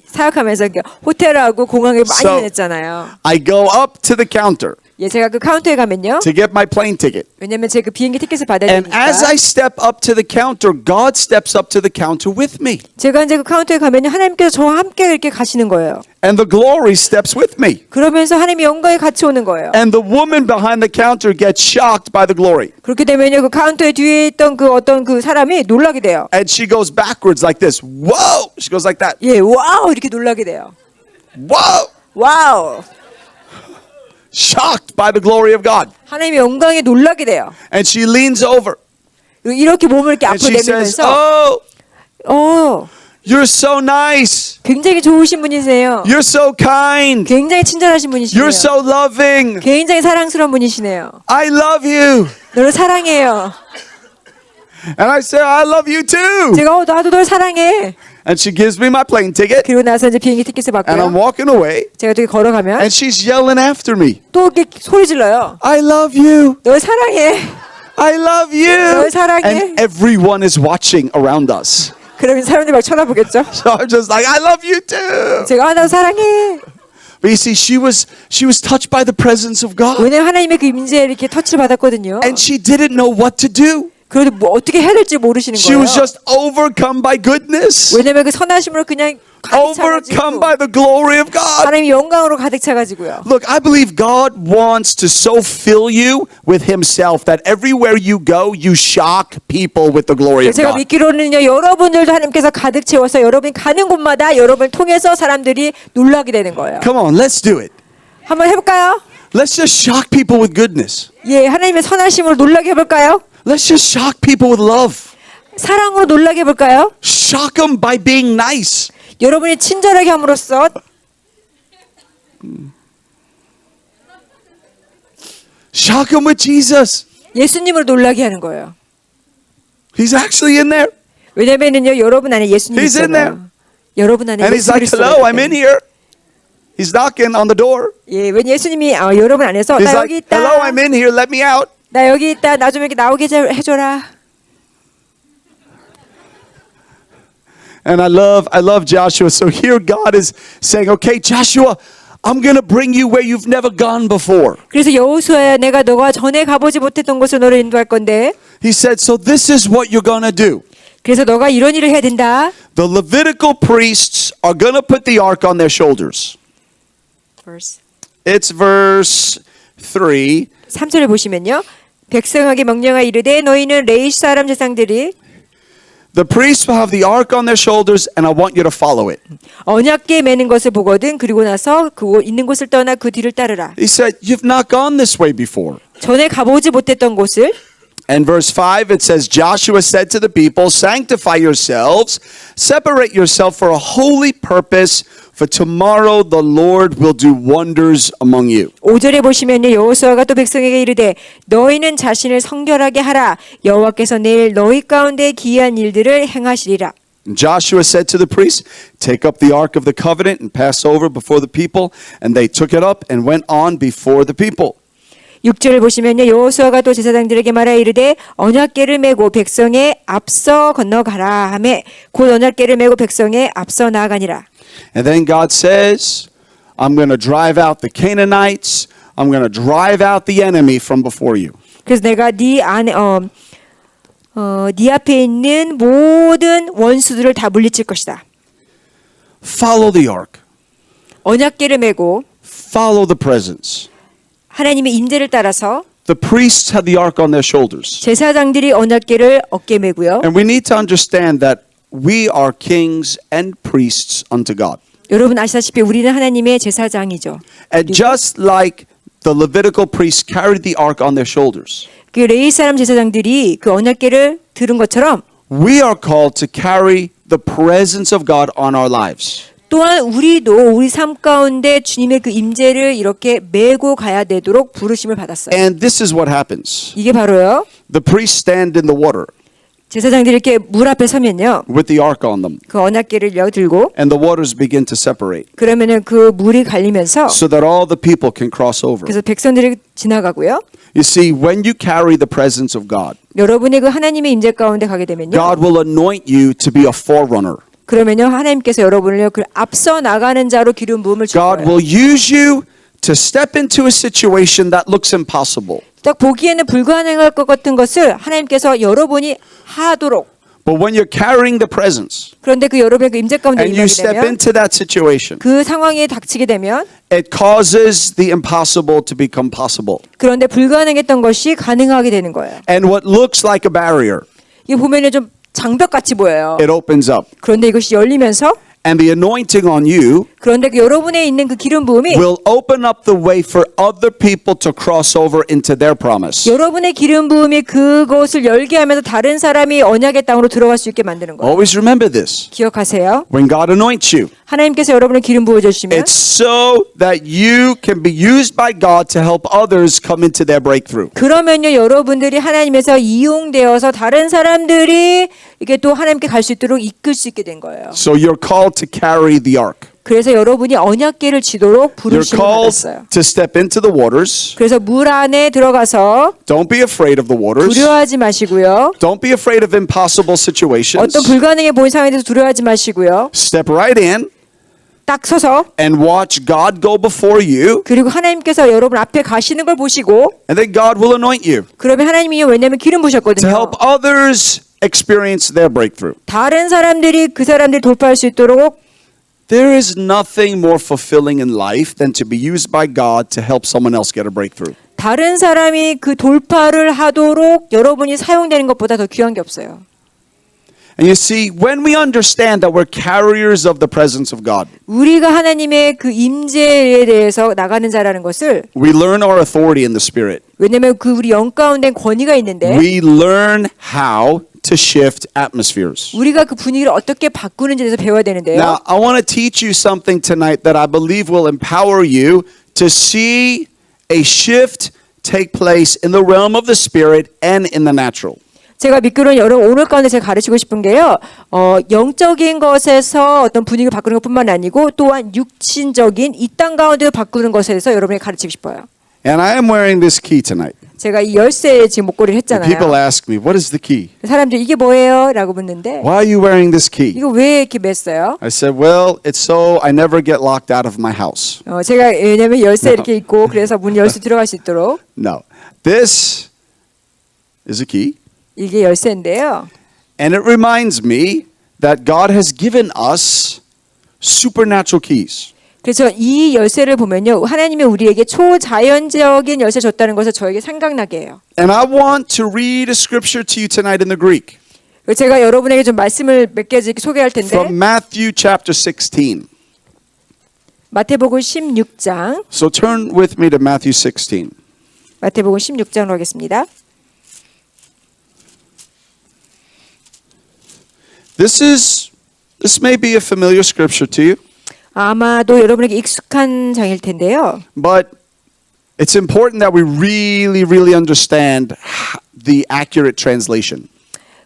사역하면서 호텔하고 공항에 많이 So- 다녔잖아요. I go up to the counter 예, 제가 그 카운터에 가면요. to get my plane ticket. 왜냐면 제가 그 비행기 티켓을 받아야 And 되니까. as I step up to the counter, God steps up to the counter with me. 제가 이제 그 카운터에 가면요 하나님께서 저와 함께 이렇게 가시는 거예요. And the glory steps with me. 그러면서 하나님의 영광이 같이 오는 거예요. And the woman behind the counter gets shocked by the glory. 그렇게 되면요 그 카운터에 뒤에 있던 그 어떤 그 사람이 놀라게 돼요. And she goes backwards like this. Whoa! She goes like that. 예, 와우 이렇게 놀라게 돼요. Whoa! 와우. Shocked by the glory of God. 하나님의 영광에 놀라게 돼요. And she leans over 그리고 이렇게 몸을 이렇게 and 앞으로 she says, 내밀면서 Oh, you're so nice. 굉장히 좋으신 분이세요. You're so kind. 굉장히 친절하신 분이시네요. You're so loving. 굉장히 사랑스러운 분이시네요. I love you. 너를 사랑해요. And I say, I love you too. 제가 나도 널 사랑해. And she gives me my plane ticket. 그리고 나서 이제 비행기 티켓을 And I'm 받고요. walking away. 제가 또 걸어가면 And she's yelling after me. 또 이렇게 소리 질러요. I love you. 널 사랑해. I love you. 널 사랑해. And everyone is watching around us. 그러면 사람들이 막 쳐다보겠죠. So I'm just like, I love you too. 제가 나 사랑해. But you see, she was touched by the presence of God. 왜냐면 하나님의 그 임재에 이렇게 터치를 받았거든요. And she didn't know what to do. 그래도 뭐 어떻게 해야 될지 모르시는 She 거예요. was just overcome by goodness. 왜냐면 그 선하심으로 그냥 가득 Overcome 차가지고 by the glory of God. 하나님의 영광으로 가득 차가지고요. Look, I believe God wants to so fill you with Himself that everywhere you go, you shock people with the glory of 제가 God. 믿기로는요, 여러분들도 하나님께서 가득 채워서 여러분이 가는 곳마다 여러분을 통해서 사람들이 놀라게 되는 거예요. Come on, let's do it. 한번 해볼까요? Let's just shock people with goodness. 예, 하나님의 선하심으로 놀라게 해볼까요? Let's just shock people with love. 사랑으로 놀라게 해볼까요? Shock them by being nice. 여러분이 친절하게 함으로써 Shock them with Jesus. 예수님을 놀라게 하는 거예요. He's actually in there. 왜냐면은요, 여러분 안에 예수님이 He's in there. 있어요. 여러분 안에 And he's 예수 like, 그리스도가 hello, 있기 I'm in 때문에. here. He's knocking on the door. 예, 왜 예수님이 여러분 안에서 He's 나 여기 like, 있다. hello, I'm in here. Let me out. 나 여기 있다. 나 좀 이렇게 나오게 해줘라. And I love Joshua. So here God is saying, okay, Joshua, I'm going to bring you where you've never gone before. 그래서 여호수아야, 내가 너가 전에 가보지 못했던 곳을 너를 인도할 건데. He said, so this is what you're going to do. 그래서 너가 이런 일을 해야 된다. The Levitical priests are going to put the ark on their shoulders. It's verse 3. 3절을 보시면요. 백성에게 명령하 이르되 너희는 레위 사람 제사장들이 The priests will have the ark on their shoulders, and I want you to follow it. 언약궤 매는 것을 보거든. 그리고 나서 그 있는 곳을 떠나 그 뒤를 따르라. He said, you've not gone this way before. 전에 가보지 못했던 곳을. And verse 5, it says, Joshua said to the people, sanctify yourselves, separate yourself for a holy purpose, for tomorrow the Lord will do wonders among you. 5절에 보시면요. 여호수아가 또 백성에게 이르되 너희는 자신을 성결하게 하라. 여호와께서 내일 너희 가운데 기이한 일들을 행하시리라. And Joshua said to the priests, take up the ark of the covenant and pass over before the people. And they took it up and went on before the people. 6절을 보시면요. 여호수아가 또 제사장들에게 말하여 이르되 언약궤를 메고 백성에 앞서 건너가라 하매 곧 언약궤를 메고 백성에 앞서 나아가니라. And then God says, I'm going to drive out the Canaanites. I'm going to drive out the enemy from before you. 그래서 내가 네 안에 네 앞에 있는 모든 원수들을 다 물리칠 것이다. Follow the ark. 언약궤를 메고 Follow the presence. 하나님의 임재를 따라서 The priests had the ark on their shoulders. 제사장들이 언약궤를 어깨에 메고요. And we need to understand that we are kings and priests unto God. 여러분 아시다시피 우리는 하나님의 제사장이죠. And just like the Levitical priests carried the ark on their shoulders, 그 레위 사람 제사장들이 그 언약궤를 들은 것처럼 we are called to carry the presence of God on our lives. 또한 우리도 우리 삶 가운데 주님의 그 임재를 이렇게 메고 가야 되도록 부르심을 받았어요. And this is what happens. 이게 바로요. The priests stand in the water 제사장들이 이렇게 물 앞에 서면요. with the ark on them, 그 언약궤를 들고 and the waters begin to separate 그러면은 그 물이 갈리면서 so that all the people can cross over. 그래서 백성들이 지나가고요. You see, when you carry the presence of God, 여러분의 그 하나님의 임재 가운데 가게 되면요. God will anoint you to be a forerunner. 그러면요. 하나님께서 여러분을 그 앞서 나가는 자로 기름 부음을 줄 God 거예요. will use you to step into a situation that looks impossible. 딱 보기에는 불가능할 것 같은 것을 하나님께서 여러분이 하도록 But when you're carrying the presence 그런데 그 여러분의 그 임재 가운데 and you 임하게 step 되면 into that situation, 그 상황에 닥치게 되면 it causes the impossible to become possible. 그런데 불가능했던 것이 가능하게 되는 거예요. And what looks like a barrier, 이게 보면은 좀 장벽같이 보여요. it opens up. 그런데 이것이 열리면서 And the anointing on you 그런데 그 여러분에 있는 그 기름 부음이 will open up the way for other people to cross over into their promise. 여러분의 기름 부음이 그것을 열게 하면서 다른 사람이 언약의 땅으로 들어갈 수 있게 만드는 거예요. Always remember this. 기억하세요. When God anoints you, 하나님께서 여러분의 기름 부어 주시면 it's so that you can be used by God to help others come into their breakthrough. 그러면요 여러분들이 하나님에서 이용되어서 다른 사람들이 이게 또 하나님께 갈 수 있도록 이끌 수 있게 된 거예요. So you're called to carry the ark. 그래서 여러분이 언약궤를 지도록 You're 부르심을 called 받았어요. to step into the waters. 그래서 물 안에 들어가서 Don't be afraid of the waters. 두려워하지 마시고요. Don't be afraid of impossible situations. 어떤 불가능해 보이는 상황에 대해서 두려워하지 마시고요. Step right in 딱 서서 and watch God go before you, 그리고 하나님께서 여러분 앞에 가시는 걸 보시고 and then God will anoint you 그러면 하나님이 왜냐면 기름 to 부으셨거든요. help others experience their breakthrough. 다른 사람들이 그 사람들이 돌파할 수 있도록 There is nothing more fulfilling in life than to be used by God to help someone else get a breakthrough. 다른 사람이 그 돌파를 하도록 여러분이 사용되는 것보다 더 귀한 게 없어요. And you see, when we understand that we're carriers of the presence of God, 우리가 하나님의 그 임재에 대해서 나가는 자라는 것을 we learn our authority in the Spirit. 왜냐면 그 우리 영 가운데 권위가 있는데 We learn how to shift atmospheres. 우리가 그 분위기를 어떻게 바꾸는지에 대해서 배워야 되는데요. Now, I want to teach you something tonight that I believe will empower you to see a shift take place in the realm of the Spirit and in the natural. 제가 믿기로는 여러분 오늘 가운데 제가 가르치고 싶은 게요. 영적인 것에서 어떤 분위기를 바꾸는 것뿐만 아니고 또한 육신적인 이 땅 가운데 바꾸는 것에 대해서 여러분에게 가르치고 싶어요. And I am wearing this key tonight. 제가 이 열쇠에 지금 목걸이를 And people 했잖아요. ask me, what is the key? 사람들이 이게 뭐예요? 라고 묻는데 Why are you wearing this key? 이거 왜 이렇게 맸어요? I said, well, it's so I never get locked out of my house. 제가 왜냐면 열쇠 이렇게 있고 그래서 문 열 수 들어갈 수 있도록 No. This is a key. 이게 열쇠인데요. And it reminds me that God has given us supernatural keys. 그래서 이 열쇠를 보면요. 하나님이 우리에게 초자연적인 열쇠 줬다는 것을 저에게 생각나게 해요. And I want to read a scripture to you tonight in the Greek 제가 여러분에게 좀 말씀을 몇 개 소개할 텐데 from Matthew chapter 16. 마태복음 16장 So turn with me to Matthew 16. 마태복음 16장으로 하겠습니다. This may be a familiar scripture to you, 아마도 여러분에게 익숙한 장일 텐데요. but it's important that we really understand the accurate translation.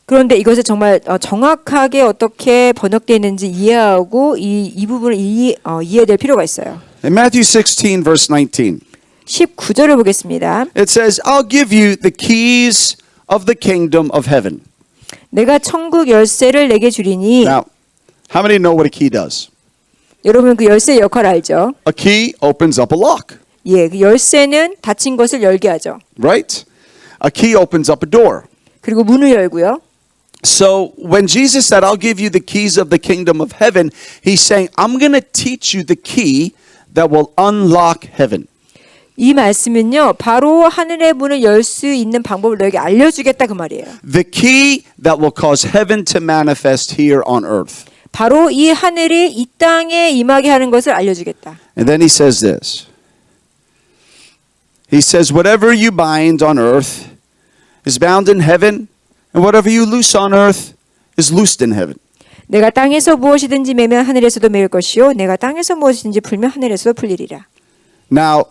그런데 이것을 정말 정확하게 어떻게 번역되어 있는지 이해하고 이 부분을 이해될 필요가 있어요. In Matthew 16 verse 19, 19절을 보겠습니다. it says, I'll give you the keys of the kingdom of heaven. 내가 천국 열쇠를 내게 주리니 Now, how many know what a key does? 여러분 그 열쇠 역할 알죠? A key opens up a lock, 예, 그 열쇠는 닫힌 것을 열게 하죠. right? A key opens up a door. 그리고 문을 열고요. So when Jesus said, I'll give you the keys of the kingdom of heaven, he's saying, I'm going to teach you the key that will unlock heaven. 이 말씀은요. 바로 하늘의 문을 열 수 있는 방법을 너에게 알려주겠다 그 말이에요. The key that will cause heaven to manifest here on earth. 바로 이 하늘이 이 땅에 임하게 하는 것을 알려주겠다. And then he says this. He says, whatever you bind on earth is bound in heaven, and whatever you loose on earth is loosed in heaven. 내가 땅에서 무엇이든지 매면 하늘에서도 매일 것이요 내가 땅에서 무엇이든지 풀면 하늘에서도 풀리리라. Now,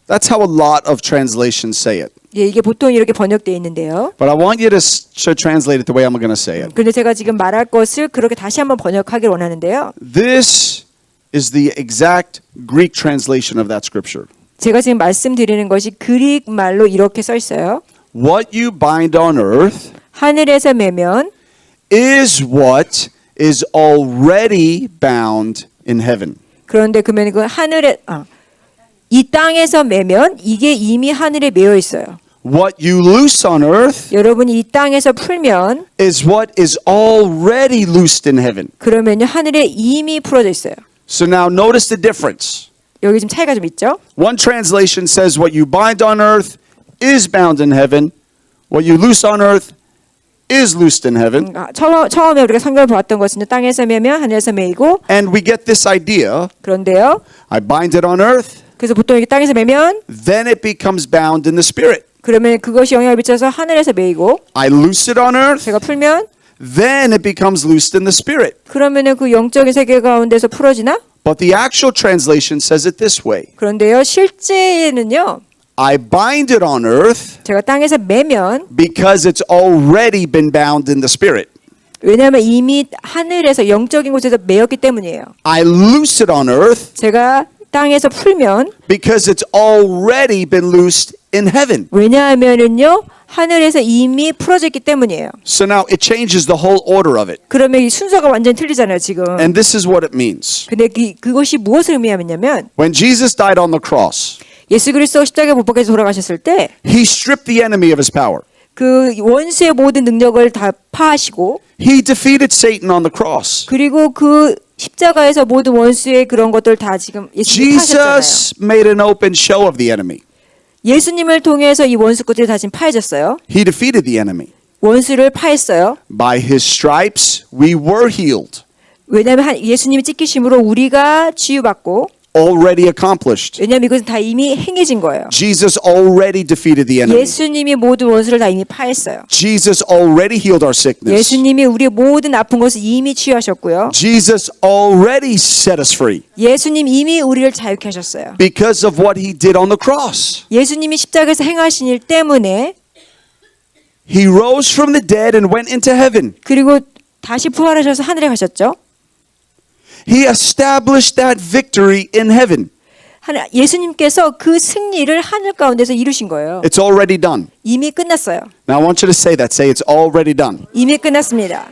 that's how a lot of translations say it. 예, 이게 보통 이렇게 번역되어 있는데요. But I want you to translate it the way I'm going to say it. 그런데 제가 지금 말할 것을 그렇게 다시 한번 번역하길 원하는데요. This is the exact Greek translation of that scripture. 제가 지금 말씀드리는 것이 그릭 말로 이렇게 써 있어요. What you bind on earth 하늘에서 매면 is what is already bound in heaven. 그런데 그러면 그 하늘에 이 땅에서 매면 이게 이미 하늘에 매여 있어요. What you loose on earth 여러분이 이 땅에서 풀면 is what is already loosed in heaven. 그러면요 하늘에 이미 풀어져 있어요. So now notice the difference. 여기 좀 차이가 좀 있죠? One translation says what you bind on earth is bound in heaven. What you loose on earth is loosed in heaven. 처음에 우리가 성경을 보았던 것은 땅에서 매면 하늘에서 매이고 And we get this idea. 그런데요. I bind it on earth, 그래서 보통 이렇게 땅에서 매면 then it becomes bound in the spirit. 그러면 그것이 영향을 미쳐서 하늘에서 매이고 I loose it on earth, 제가 풀면 then it becomes loosed in the spirit. 그러면은 그 영적인 세계 가운데서 풀어지나? But the actual translation says it this way. 그런데요 실제는요 I bind it on earth 제가 땅에서 매면 because it's already been bound in the spirit. 왜냐하면 이미 하늘에서 영적인 곳에서 매였기 때문이에요. I loose it on earth 제가 땅에서 풀면 because it's already been loosed in heaven. 왜냐하면은요 하늘에서 이미 풀어졌기 때문이에요. So now it changes the whole order of it. 그러면 이 순서가 완전히 틀리잖아요 지금. And this is what it means. 근데 그것이 무엇을 의미하냐면 When Jesus died on the cross, 예수 그리스도 십자가에 못 박혀서 돌아가셨을 때 he stripped the enemy of his power. 그 원수의 모든 능력을 다 파하시고 He defeated Satan on the cross. 그리고 그 십자가에서 모든 원수의 그런 것들 다 지금 예수님이 파하셨잖아요. Jesus made an open show of the enemy. 예수님을 통해서 이 원수 것들이 다 지금 파해졌어요. He defeated the enemy. 원수를 파했어요. By his stripes, we were healed. 왜냐하면 예수님이 찢기심으로 우리가 치유받고 Already accomplished. 왜냐하면 이것은 다 이미 행해진 거예요. Jesus already defeated the enemy. 예수님이 모든 원수를 다 이미 파했어요. Jesus already healed our sickness. 예수님이 우리의 모든 아픈 것을 이미 치유하셨고요. Jesus already set us free 예수님 이미 우리를 자유케 하셨어요. because of what he did on the cross. 예수님이 십자가에서 행하신 일 때문에 He rose from the dead and went into heaven. 그리고 다시 부활하셔서 하늘에 가셨죠. He established that victory in heaven. 예수님께서 그 승리를 하늘 가운데서 이루신 거예요. It's already done. 이미 끝났어요. Now I want you to say that. Say it's already done. 이미 끝났습니다.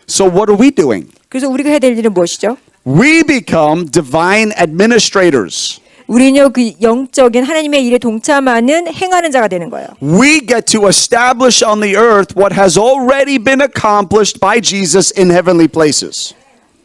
So what are we doing? 그래서 우리가 해야 될 일은 무엇이죠? We become divine administrators. 우리는요 그 영적인 하나님의 일에 동참하는 행하는 자가 되는 거예요. We get to establish on the earth what has already been accomplished by Jesus in heavenly places.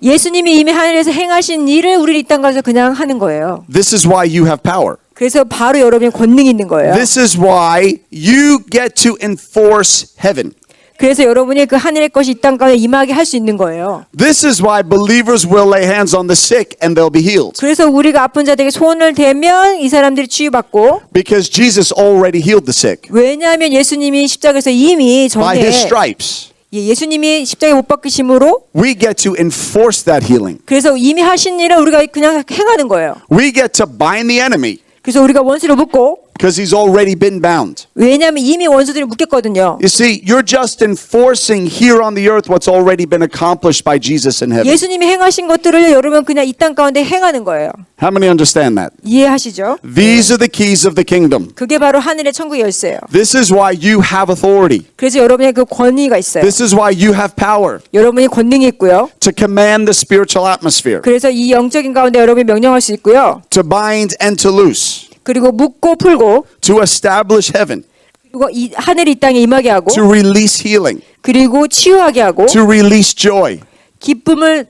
예수님이 이미 하늘에서 행하신 일을 우리 이 땅 가서 그냥 하는 거예요. This is why you have power. 그래서 바로 여러분의 권능이 있는 거예요. This is why you get to enforce heaven. 그래서 여러분이 그 하늘의 것이 이 땅 가운데 임하게 할 수 있는 거예요. This is why believers will lay hands on the sick and they'll be healed. 그래서 우리가 아픈 자들에게 손을 대면 이 사람들이 치유받고 Because Jesus already healed the sick 왜냐하면 예수님이 십자가에서 이미 by 전에 his stripes. 예수님이 십자가에 못 박히심으로 We get to enforce that healing. 그래서 이미 하신 일을 우리가 그냥 행하는 거예요. We get to bind the enemy 그래서 우리가 원수를 묶고 because he's already been bound. 왜냐하면 이미 원수들이 묶였거든요. You see, you're just enforcing here on the earth what's already been accomplished by Jesus in heaven. 예수님이 행하신 것들을 여러분 그냥 이 땅 가운데 행하는 거예요. How many understand that? 이해하시죠? These are the keys of the kingdom. 그게 바로 하늘의 천국 열쇠예요. This is why you have authority. 그래서 여러분의 그 권위가 있어요. This is why you have power 여러분이 권능이 있고요. to command the spiritual atmosphere, 그래서 이 영적인 가운데 여러분이 명령할 수 있고요. to bind and to loose, 그리고 묶고 풀고 to establish heaven, 그리고 이 하늘이 이 땅에 임하게 하고 to release healing, 그리고 치유하게 하고 to release joy, 기쁨을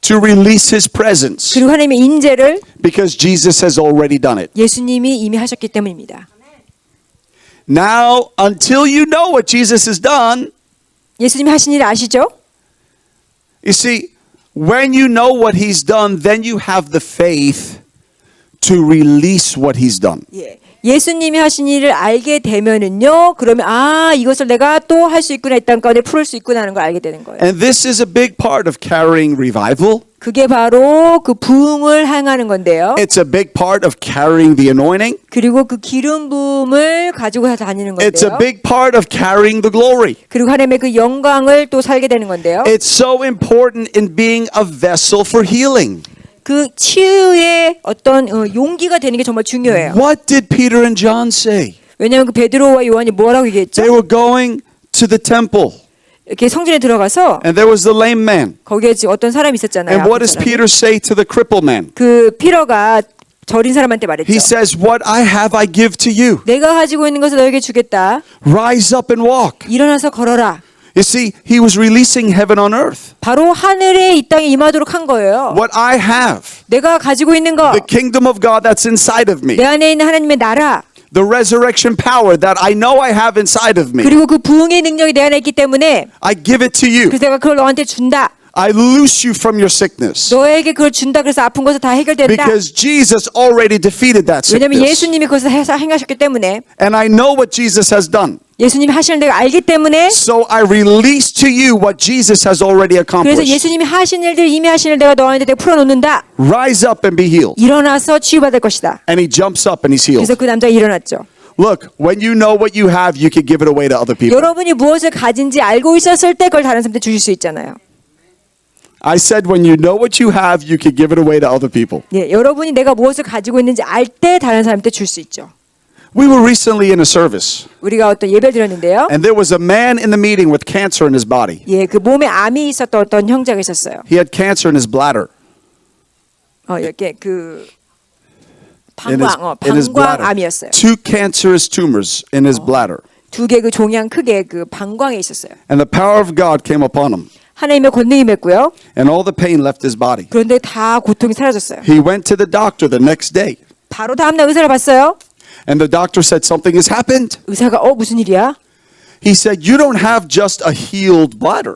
to release his presence, 그리고 하나님의 인재를 because Jesus has already done it. 예수님이 이미 하셨기 때문입니다. Now, until you know what Jesus has done, 예수님이 하신 일 아시죠? you see, when you know what he's done, then you have the faith to release what he's done. 예. 예수님이 하신 일을 알게 되면은요, 그러면 아 이것을 내가 또 할 수 있구나, 이 땅 가운데 풀을 수 있구나 하는 걸 알게 되는 거예요. And this is a big part of carrying revival. 그게 바로 그 부흥을 행하는 건데요. It's a big part of carrying the anointing. 그리고 그 기름 부음을 가지고 다니는 It's a 건데요. big part of carrying the glory. 그리고 하나님의 그 영광을 또 살게 되는 건데요. It's so important in being a vessel for healing. 그 치유의 어떤 용기가 되는 게 정말 중요해요. What did Peter and John say? 왜냐하면 그 베드로와 요한이 뭐라고 얘기했죠? They were going to the temple, 이렇게 성전에 들어가서 and there was the lame man. 거기에 지금 어떤 사람이 있었잖아요. And what 아픈 does 사람이. Peter say to the crippled man? 그 피러가 절인 사람한테 말했죠. He says, "What I have, I give to you. 내가 가지고 있는 것을 너에게 주겠다. Rise up and walk." 일어나서 걸어라. You see, he was releasing heaven on earth. 바로 하늘에 이 땅에 임하도록 한 거예요. What I have, 내가 가지고 있는 거, the kingdom of God that's inside of me, 내 안에 있는 하나님의 나라, the resurrection power that I know I have inside of me, 그리고 그 부흥의 능력이 내 안에 있기 때문에 I give it to you. 그래서 내가 그걸 너한테 준다. I loose you from your sickness. 너에게 그걸 준다. 그래서 아픈 것은 다 해결된다. Because Jesus already defeated that 왜냐하면 sickness. 예수님이 그것을 해서 행하셨기 때문에 And I know what Jesus has done. 예수님이 하시는 내가 알기 때문에 So I release to you what Jesus has already 그래서 accomplished. 예수님이 하신 일들 이미 하신 일 내가 너한테 내가 풀어놓는다. Rise up and be healed. 일어나서 치유받을 것이다. And he jumps up and he's healed. 그래서 그 남자가 일어났죠. Look, when you know what you have, you can give it away to other people. 여러분이 무엇을 가진지 알고 있었을 때 그걸 다른 사람한테 주실 수 있잖아요. I said when you know what you have, you can give it away to other people. 예, 여러분이 내가 무엇을 가지고 있는지 알 때 다른 사람한테 줄 수 있죠. We were recently in a service, 우리가 어떤 예배를 드렸는데요. and there was a man in the meeting with cancer in his body. 예, 그 몸에 암이 있었던 어떤 형제가 있었어요. He had cancer in his bladder. 이렇게 그 In his, in his bladder. 방광암이었어요. 2 cancerous tumors in his bladder. 두 개 그 종양 크게 그 방광에 있었어요. And the power of God came upon him, 하나님의 권능이 맺고요. and all the pain left his body. 그런데 다 고통이 사라졌어요. He went to the doctor the next day, 바로 다음날 의사를 봤어요. and the doctor said something has happened. 의사가 무슨 일이야? He said, "You don't have just a healed bladder."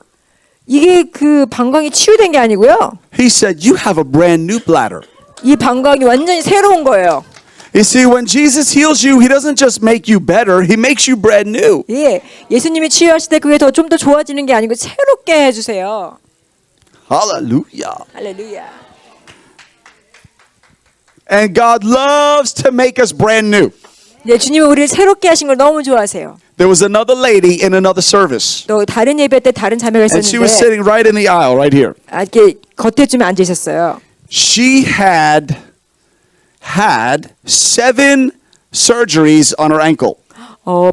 이게 그 방광이 치유된 게 아니고요. He said, "You have a brand new bladder." 이 방광이 완전히 새로운 거예요. You see, when Jesus heals you, he doesn't just make you better, he makes you brand new. 예, 예수님이 치유하실 때 그게 더 좀 더 좋아지는 게 아니고 새롭게 해주세요. Hallelujah. 할렐루야. And God loves to make us brand new. 네, 주님은 우리를 새롭게 하신 걸 너무 좋아하세요. There was another lady in another service, 또 다른 예배 때 다른 자매가 and she was 있었는데 sitting right in the aisle right here. 이렇게 겉에쯤에 앉아 있었어요. She had 7 surgeries on her ankle.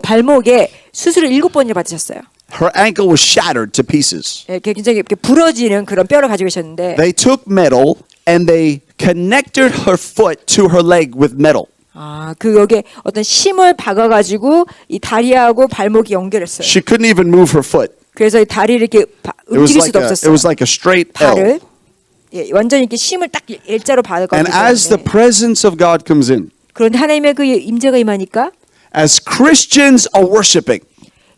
발목에 수술을 7번이나 받으셨어요. Her ankle was shattered to pieces. 이렇게 굉장히 이렇게 부러지는 그런 뼈를 가지고 계셨는데 They took metal and they connected her foot to her leg with metal. 그 여기에 어떤 심을 박아가지고 이 다리하고 발목이 연결했어요. She couldn't even move her foot. 그래서 이 다리를 이렇게 움직일 수도 It 없었어요. was like a straight 발을 L. 예, 완전히 이렇게 심을 딱 일자로 박아가지고 And as the 있었는데 presence of God comes in, 그런데 하나님의 그 임재가 임하니까 as Christians are worshiping,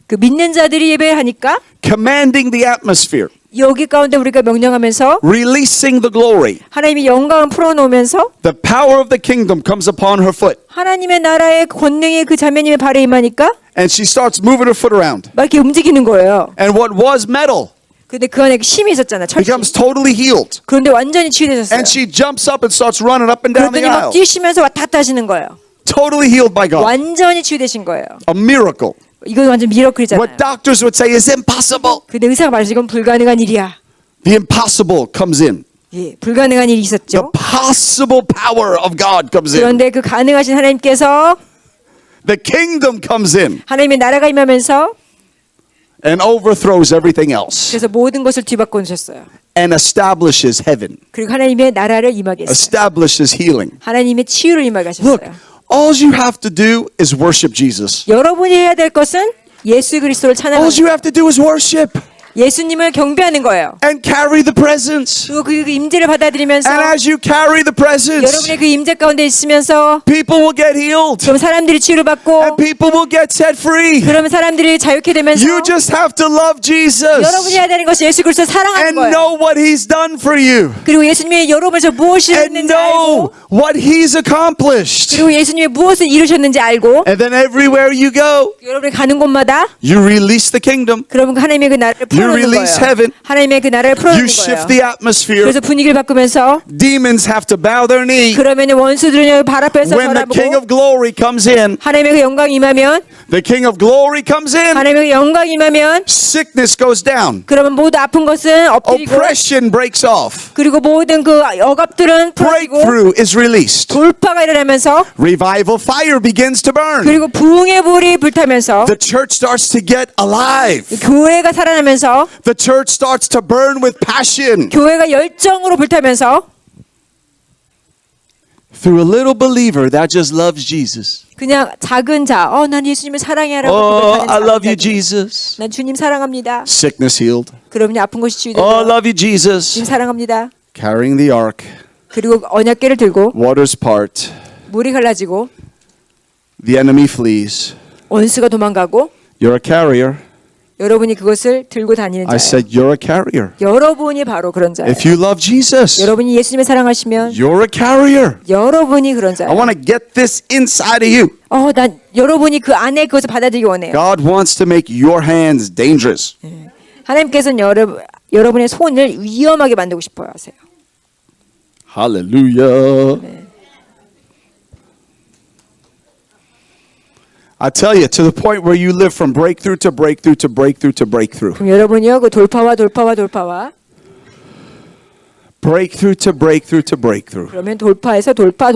그 믿는 자들이 예배하니까 commanding the atmosphere, 여기 가운데 우리가 명령하면서 releasing the glory, 하나님이 영광을 풀어놓으면서 the power of the kingdom comes upon her foot. 하나님의 나라의 권능이 그 자매님의 발에 임하니까 And she starts moving her foot around. 막 이렇게 움직이는 거예요. And what was metal 근데 그 안에 힘이 있었잖아. 철심. becomes totally healed. 그런데 완전히 치유되셨어요. And she jumps up and starts running up and down the 그랬더니 막 aisle. 뛰시면서 왔다 갔다 하시는 거예요. Totally healed by God. 완전히 치유되신 거예요. A miracle. 이건 완전 미러클이잖아요. What doctors would say is impossible. 근데 의사가 말해서 이건 불가능한 일이야. The impossible comes in. 예, 불가능한 일이 The 있었죠. possible power of God comes in. 그런데 그 가능하신 하나님께서 The kingdom comes in 하나님의 나라가 임하면서 and overthrows everything else 그래서 모든 것을 뒤바꿔 놓으셨어요. and establishes heaven, 그리고 하나님의 나라를 임하게 했어요. establishes healing. 하나님의 치유를 임하게 Look, 하셨어요. all you have to do is worship Jesus. 여러분이 해야 될 것은 예수 그리스도를 All 찬양하는 you 거예요. have to do is worship. 예수님을 경배하는 거예요. and carry the presence. 그리고 그 임재를 받아들이면서 And as you carry the presence, 여러분의 그 임재 가운데 있으면서 people will get healed 그럼 사람들이 치유를 and 받고 people will get set free. 그러면 사람들이 자유케 되면서 You just have to love Jesus 여러분이 해야 되는 것이 예수 그리스도 사랑하는 and 거예요. know what he's done for you 그리고 예수님이 여러분에서 무엇을 and 했는지 know 알고 what he's accomplished. 그리고 예수님이 무엇을 이루셨는지 알고 And then everywhere you go, 여러분이 가는 곳마다 you release the kingdom. 그러면 하나님의 그 나라를 풀어놓는 release 거예요. heaven. 하나님의 그 나라를 You 풀어놓는 shift 거예요. the atmosphere. 그래서 분위기를 바꾸면서 Demons have to bow their knee. 그러면 원수들은 발 앞에서 When the King 절하고 of Glory comes in, 하나님의 그 영광이 임하면 the King of Glory comes in, 하나님의 그 영광이 임하면 sickness goes down. 그러면 모두 아픈 것은 엎드리고 Oppression breaks off. 그리고 모든 그 억압들은 풀어지고 Breakthrough is released. 돌파가 일어나면서 Revival fire begins to burn. 그리고 부흥의 불이 불타면서 The church starts to get alive. 교회가 살아나면서 The church starts to burn with passion. 교회가 열정으로 불타면서 Through a little believer that just loves Jesus. 그냥 작은 자, 난 예수님을 사랑해라고 Oh, 고백하는 I love you, 작은 자들. Jesus. 난 주님 사랑합니다. Sickness healed. 그러면 아픈 것이 치유되고 Oh, I love you, 주님 Jesus. 사랑합니다. Carrying the ark. 그리고 언약궤를 들고 Waters part. 물이 갈라지고 The enemy flees. 원수가 도망가고 You're a carrier. 여러분이 그것을 들고 다니는 I 자예요. said you're a carrier. 여러분이 바로 그런 자예요. If you love Jesus, 여러분이 예수님을 사랑하시면 you're a carrier. 여러분이 그런 I 자예요. want to get this inside of you. 난 여러분이 그 안에 그것을 받아들이기 원해요. God wants to make your hands dangerous. 하나님께서는 여러분의 손을 위험하게 만들고 싶어 하세요. Hallelujah. I tell you, to the point where you live from breakthrough to breakthrough to breakthrough to breakthrough. 그럼 여러분이요 그 돌파와 Breakthrough to breakthrough to breakthrough. 그러면 돌파에서 돌파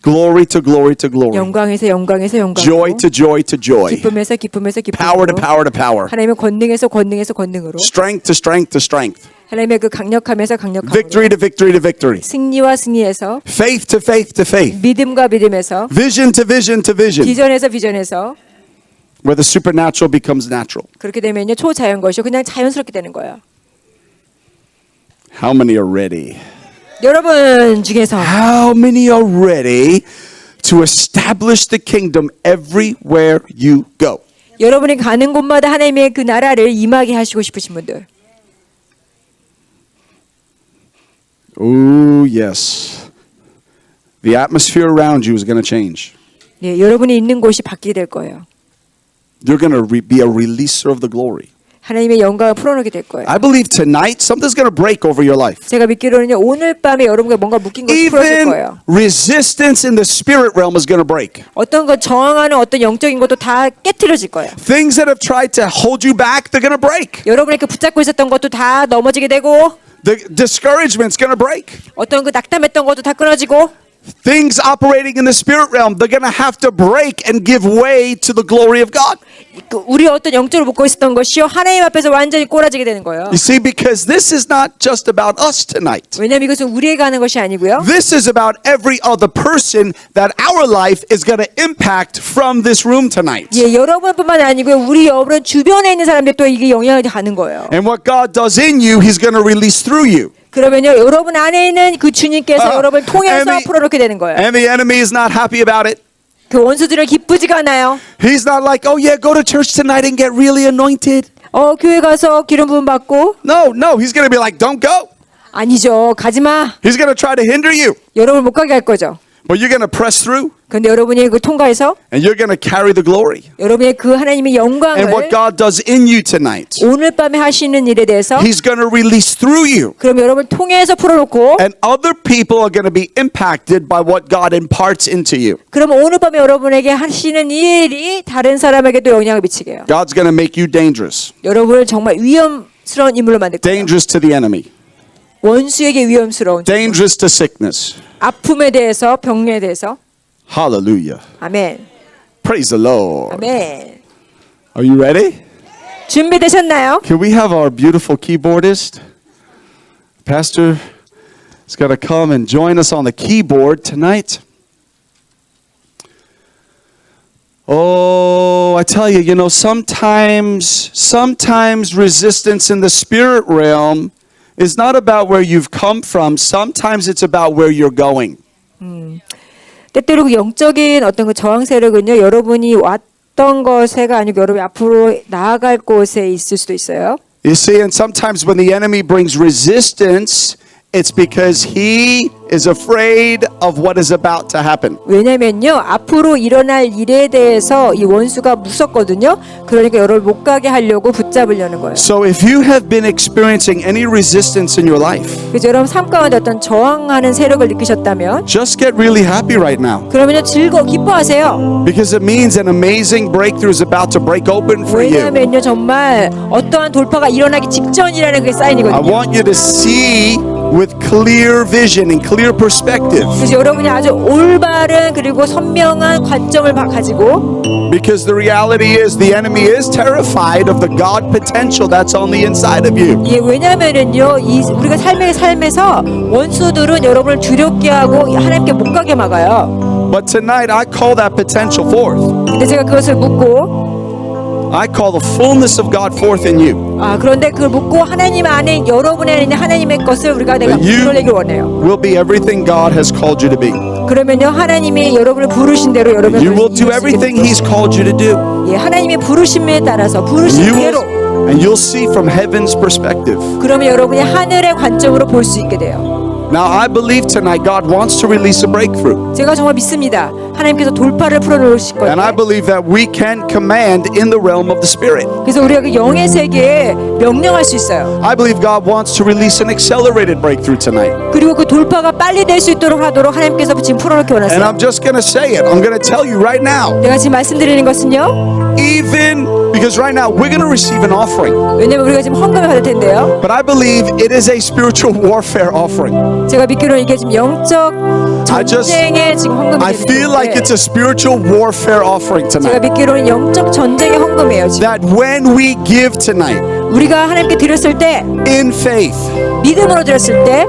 Glory to glory to glory. 영광에서 Joy to joy to joy. 기쁨에서 Power to power to power. 하나님의 권능에서 권능으로 Strength to strength to strength. 하나님의 그 강력함에서 Victory 강력함으로 to victory to victory. 승리와 승리에서 Faith to faith to faith. 믿음과 믿음에서 Vision to vision to vision. 비전에서 Where the supernatural becomes natural. 그렇게 되면요 초자연 것이 그냥 자연스럽게 되는 거예요. How many are ready? 여러분 중에서 How many are ready to establish the kingdom everywhere you go? 여러분이 가는 곳마다 하나님의 그 나라를 임하게 하시고 싶으신 분들. Oh, yes. The atmosphere around you is going to change. 네, 여러분이 있는 곳이 바뀌게 될 거예요. You're going to be a releaser of the glory. 하나님의 영광을 풀어놓게 될 거예요. I believe tonight something's going to break over your life. 제가 믿기로는요 오늘 밤에 여러분과 뭔가 묶인 것이 풀어질 Even 거예요. resistance in the spirit realm is going to break. 어떤 것 저항하는 어떤 영적인 것도 다 깨트려질 거예요. Things that have tried to hold you back, they're going to break. 여러분이 그 붙잡고 있었던 것도 다 넘어지게 되고 The discouragement's going to break. 어떤 그 낙담했던 것도 다 끊어지고 Things operating in the spirit realm, they're going to have to break and give way to the glory of God. 그 우리 어떤 영적으로 묶고 있었던 것이요 하나님 앞에서 완전히 꼬라지게 되는 거예요. You see, because this is not just about us tonight. 왜냐하면 이것은 우리에게 하는 것이 아니고요. This is about every other person that our life is going to impact from this room tonight. 예, 여러분뿐만 아니고요. 우리 여러분 주변에 있는 사람들 또 이게 영향을 가는 거예요. And what God does in you, He's going to release through you. 그러면요 여러분 안에 있는 그 주님께서 여러분을 통해서 and 풀어놓게 되는 거예요. And the enemy is not happy about it. 그 원수들은 기쁘지가 않아요. He's not like, oh yeah, go to church tonight and get really anointed. 교회 가서 기름 부음 받고 No, He's going to be like, don't go. 아니죠. 가지 마. He's going to try to hinder you. 여러분 못 가게 할 거죠. But you're going to press through 그런데 여러분이 그걸 통과해서 and you're going to carry the glory. 여러분의 그 하나님의 And what 영광을 God does in you tonight, 오늘 밤에 하시는 일에 대해서 He's going to release through you. 그럼 여러분을 통해서 풀어놓고 And other people are going to be impacted by what God imparts into you. 그럼 오늘 밤에 여러분에게 하시는 이 일이 다른 사람에게도 영향을 미치게 해요. God's going to make you dangerous. 여러분을 정말 위험스러운 인물로 만들 거예요. Dangerous to the enemy. 원수에게 위험스러운 Dangerous to sickness. 아픔에 대해서 병에 대해서 Hallelujah. 아멘. Praise the Lord. 아멘. Are you ready? 준비되셨나요? Can we have our beautiful keyboardist? Pastor is going to come and join us on the keyboard tonight. Oh, I tell you, sometimes resistance in the spirit realm is not about where you've come from. Sometimes it's about where you're going. 때때로 그 영적인 어떤 그 저항 세력은요, 여러분이 왔던 것에가 아니고 여러분이 앞으로 나아갈 곳에 있을 수도 있어요. You see, and sometimes when the enemy brings resistance, it's because he is afraid of what is about to happen. 왜냐면요, 앞으로 일어날 일에 대해서 이 원수가 무섭거든요. 그러니까 여러분을 못 가게 하려고 붙잡으려는 거예요. So if you have been experiencing any resistance in your life, 그래서 여러분 삶 가운데 어떤 저항하는 세력을 느끼셨다면 just get really happy right now. 그러면요, 기뻐하세요. Because it means an amazing breakthrough is about to break open for you. 왜냐면요, 정말 어떠한 돌파가 일어나기 직전이라는 그게 I 사인이거든요. want you to see with clear vision and clear perspective. 그래서 여러분이 아주 올바른 그리고 선명한 관점을 가지고, Because the reality is the enemy is terrified of the God potential that's on the inside of you. 예, 왜냐면은요, 우리가 삶에서 원수들은 여러분을 두렵게 하고 하나님께 못 가게 막아요. But tonight I call that potential forth. 근데 제가 그것을 묻고, I call the fullness of God forth in you. 그런데 그걸 묻고 하나님 안에 여러분에 있는 하나님의 것을 우리가 내가 That you 불러내길 원해요. will be everything God has called you to be. 그러면요, 하나님이 여러분을 부르신 대로 여러분을 You will do 이룰 수 everything 있게 He's called you to do. 예, 하나님의 부르심에 따라서 부르신 You 대로 will, and you'll see from heaven's perspective. 그러면 여러분이 하늘의 관점으로 볼 수 있게 돼요. Now I believe tonight God wants to release a breakthrough. 제가 정말 믿습니다. 하나님께서 돌파를 풀어놓으실 거예요. And I believe that we can command in the realm of the Spirit. 그래서 우리가 그 영의 세계에 명령할 수 있어요. I believe God wants to release an accelerated breakthrough tonight. 그리고 그 돌파가 빨리 될 수 있도록 하도록 하나님께서 지금 풀어놓기 And 원하세요. I'm just going to say it. I'm going to tell you right now. 내가 지금 말씀드리는 것은요, Even because right now we're going to receive an offering. 왜냐면 우리가 지금 헌금을 받을 텐데요. But I believe it is a spiritual warfare offering. 제가 믿기로는 이게 지금 영적 전쟁의 지금 헌금이 I feel like it's a spiritual warfare offering 제가 tonight. 믿기로는 영적 전쟁의 헌금이에요. 지금 That when we give tonight 우리가 하나님께 드렸을 때, in faith, 믿음으로 드렸을 때,